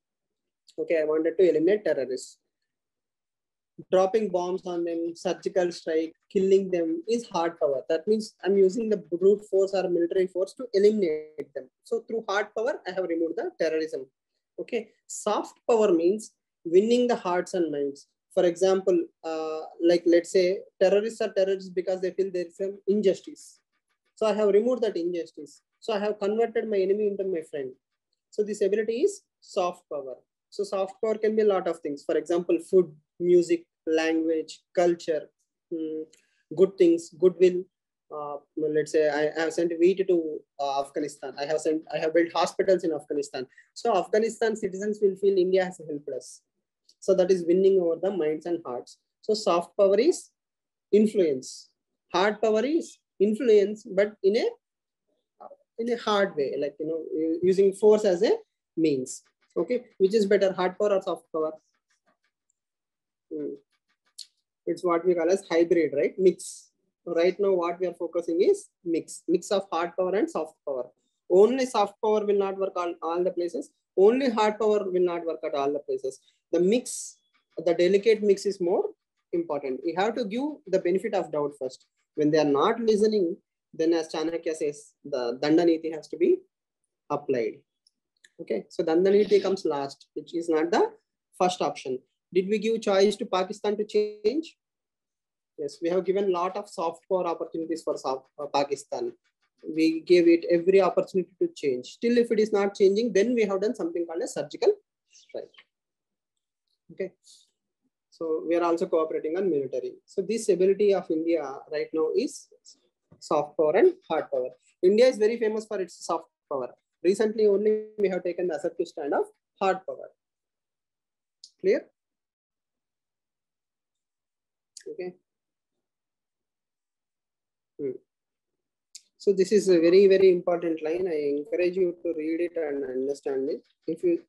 Okay, I wanted to eliminate terrorists. Dropping bombs on them, surgical strike, killing them is hard power. That means I'm using the brute force or military force to eliminate them. So through hard power, I have removed the terrorism. Okay, soft power means winning the hearts and minds. For example, like let's say terrorists are terrorists because they feel there is some injustice. So I have removed that injustice. So I have converted my enemy into my friend. So this ability is soft power. So soft power can be a lot of things. For example, food, music, language, culture, good things, goodwill. Let's say I have sent wheat to Afghanistan. I have built hospitals in Afghanistan. So Afghanistan citizens will feel India has helped us. So that is winning over the minds and hearts. So soft power is influence. Hard power is influence, but in a hard way, like using force as a means. Okay, which is better, hard power or soft power? It's what we call as hybrid, right? Mix. Right now, what we are focusing is mix of hard power and soft power. Only soft power will not work on all the places. Only hard power will not work at all the places. The mix, the delicate mix is more important. We have to give the benefit of doubt first. When they are not listening, then as Chanakya says, the Dandaniti has to be applied. Okay, so Dandaniti comes last, which is not the first option. Did we give choice to Pakistan to change? Yes, we have given a lot of soft power opportunities for Pakistan. We gave it every opportunity to change. Still, if it is not changing, then we have done something called a surgical strike. Okay, so we are also cooperating on military. So this ability of India right now is soft power and hard power. India is very famous for its soft power. Recently, only we have taken the assertive stand of hard power. Clear? Okay. So this is a very, very important line. I encourage you to read it and understand it. If you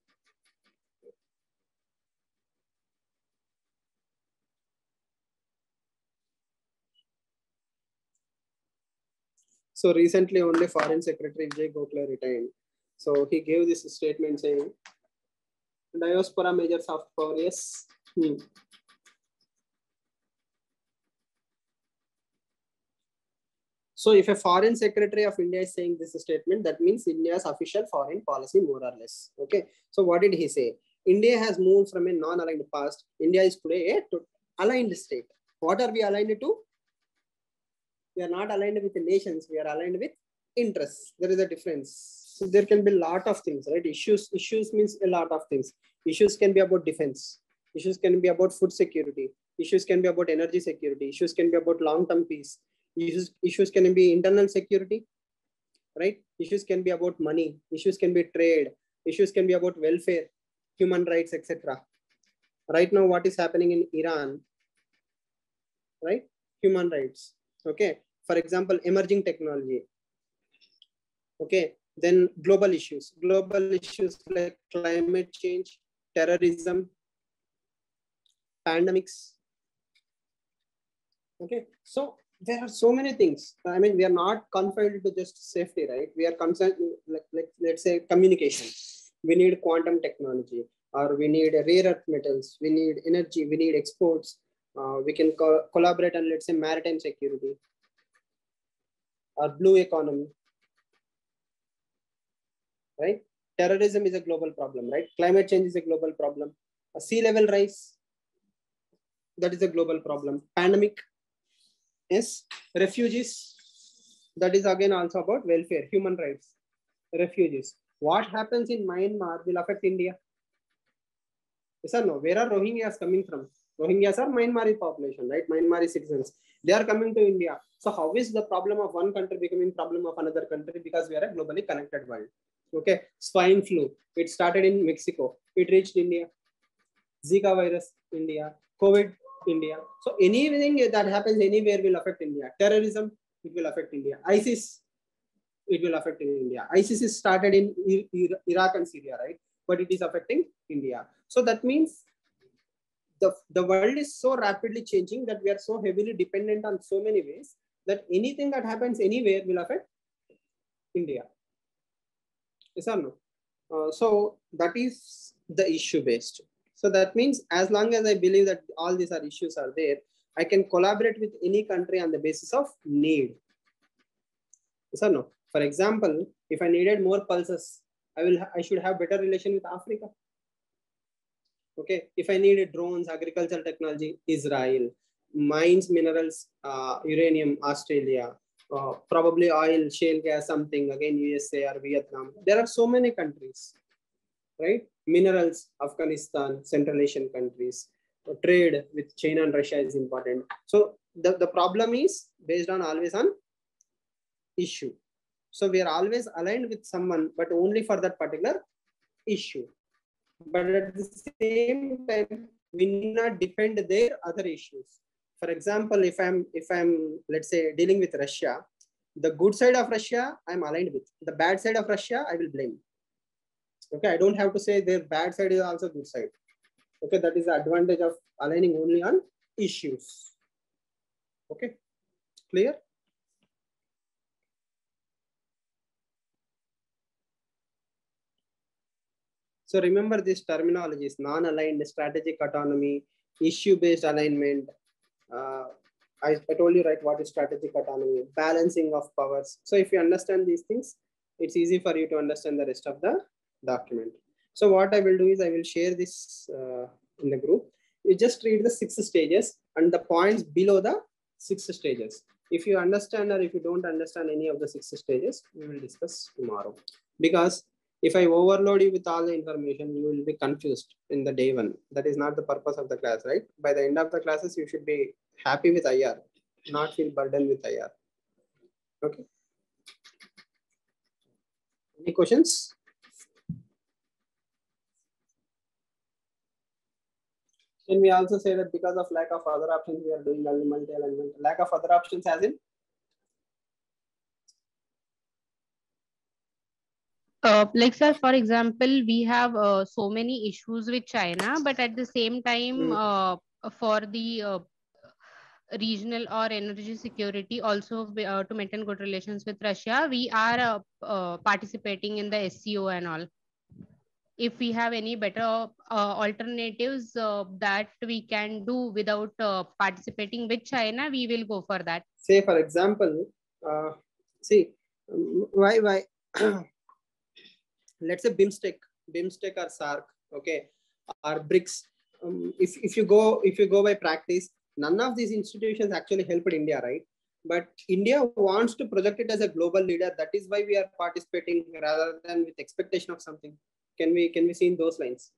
So recently only Foreign Secretary Vijay Gokhale retired. So he gave this statement saying, diaspora major soft power, yes. So if a foreign secretary of India is saying this statement, that means India's official foreign policy, more or less. Okay. So what did he say? India has moved from a non-aligned past. India is today a aligned state. What are we aligned to? We are not aligned with the nations. We are aligned with interests. There is a difference. So there can be a lot of things, right? Issues means a lot of things. Issues can be about defense. Issues can be about food security. Issues can be about energy security. Issues can be about long-term peace. Issues can be internal security, right? Issues can be about money. Issues can be trade. Issues can be about welfare, human rights, etc. Right now, what is happening in Iran, right? Human rights. Okay. For example, emerging technology. Okay. Then global issues like climate change, terrorism, pandemics. Okay. So there are so many things. I mean, we are not confined to just safety, right? We are concerned, like let's say communication. We need quantum technology, or we need rare earth metals. We need energy. We need exports. We can collaborate on, let's say, maritime security or blue economy, right? Terrorism is a global problem, right? Climate change is a global problem. A sea level rise, that is a global problem. Pandemic, yes. Refugees, that is again also about welfare, human rights. Refugees. What happens in Myanmar will affect India. Yes or no? Where are Rohingyas coming from? Rohingyas are Myanmari population, right? Myanmari citizens. They are coming to India. So how is the problem of one country becoming problem of another country? Because we are a globally connected world. Okay. Swine flu. It started in Mexico. It reached India. Zika virus, India. COVID, India. So anything that happens anywhere will affect India. Terrorism, it will affect India. ISIS, it will affect India. ISIS is started in Iraq and Syria, right? But it is affecting India. So that means the world is so rapidly changing that we are so heavily dependent on so many ways that anything that happens anywhere will affect India. Yes or no? So that is the issue based. So that means as long as I believe that all these are issues are there, I can collaborate with any country on the basis of need. Yes or no? For example, if I needed more pulses, I should have better relation with Africa. Okay, if I needed drones, agricultural technology, Israel, mines, minerals, uranium, Australia, probably oil, shale gas, something again, USA or Vietnam. There are so many countries, right? Minerals, Afghanistan, Central Asian countries. Trade with China and Russia is important. So the problem is based on always on issue. So we are always aligned with someone, but only for that particular issue. But at the same time, we need not depend their other issues. For example, if I'm let's say dealing with Russia, the good side of Russia I'm aligned with. The bad side of Russia I will blame. Okay, I don't have to say their bad side is also good side. Okay, that is the advantage of aligning only on issues. Okay, clear? So remember these terminologies: non-aligned, strategic autonomy, issue-based alignment. I told you, right, what is strategic autonomy, balancing of powers. So if you understand these things, it's easy for you to understand the rest of the document. So what I will do is I will share this in the group. You just read the 6 stages and the points below the 6 stages. If you understand or if you don't understand any of the 6 stages, we will discuss tomorrow. Because if I overload you with all the information, you will be confused in the day one. That is not the purpose of the class, right? By the end of the classes, you should be happy with IR, not feel burdened with IR. Okay. Any questions? Can we also say that because of lack of other options, we are doing only multi-alignment? Lack of other options as in? Like sir, for example, we have so many issues with China, but at the same time, for the regional or energy security, also to maintain good relations with Russia, we are participating in the SCO and all. If we have any better alternatives that we can do without participating with China, we will go for that. Say, for example, see, why let's say BIMSTEC or SARC, okay, or BRICS. If you go by practice, none of these institutions actually helped India, right? But India wants to project it as a global leader. That is why we are participating rather than with expectation of something. Can we see in those lines?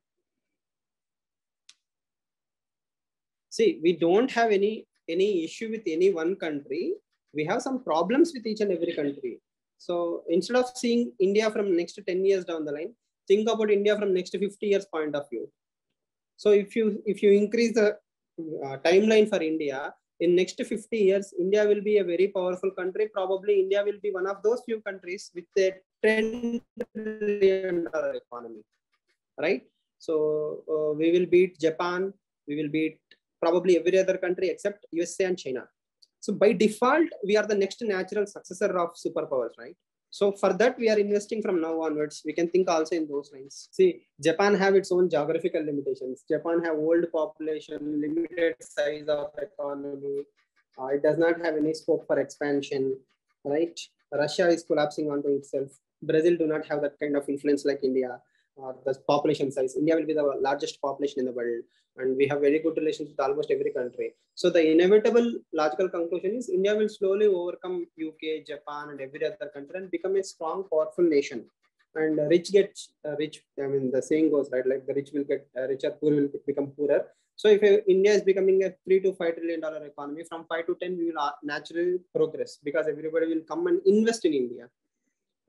See, we don't have any issue with any one country. We have some problems with each and every country. So instead of seeing India from next 10 years down the line, think about India from next 50 years point of view. So if you increase the timeline for India, in next 50 years, India will be a very powerful country. Probably India will be one of those few countries with a $10 trillion economy, right? So we will beat Japan. We will beat probably every other country except USA and China. So by default, we are the next natural successor of superpowers, right? So for that, we are investing from now onwards. We can think also in those lines. See, Japan have its own geographical limitations. Japan have old population, limited size of economy. It does not have any scope for expansion, right? Russia is collapsing onto itself. Brazil do not have that kind of influence like India. The population size. India will be the largest population in the world, and we have very good relations with almost every country. So the inevitable logical conclusion is India will slowly overcome UK, Japan, and every other country and become a strong, powerful nation. And rich gets rich. I mean, the saying goes, right? Like the rich will get richer, poor will become poorer. So if India is becoming a $3 to $5 trillion economy, from 5 to 10, we will naturally progress because everybody will come and invest in India,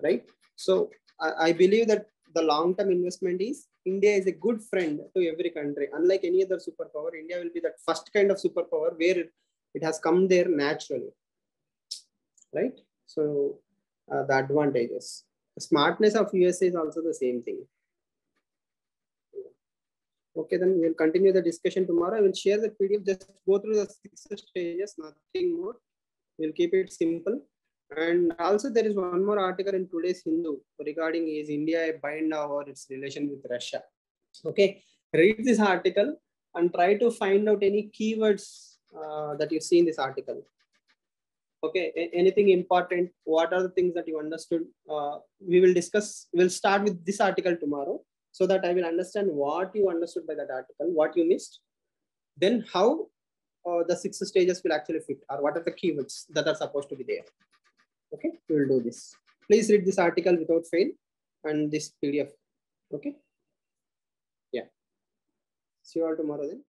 right? So I believe that the long-term investment is India is a good friend to every country. Unlike any other superpower, India will be that first kind of superpower where it has come there naturally, right? So the advantages. The smartness of USA is also the same thing. Okay, then we'll continue the discussion tomorrow. I will share the PDF. Just go through the 6 stages, nothing more. We'll keep it simple. And also there is one more article in today's Hindu regarding is India a bind or its relation with Russia. Okay, read this article and try to find out any keywords that you see in this article. Okay, anything important? What are the things that you understood? We will discuss. We'll start with this article tomorrow, so that I will understand what you understood by that article, what you missed, then how the 6 stages will actually fit, or what are the keywords that are supposed to be there. Okay, we will do this. Please read this article without fail and this PDF. Okay. Yeah. See you all tomorrow then.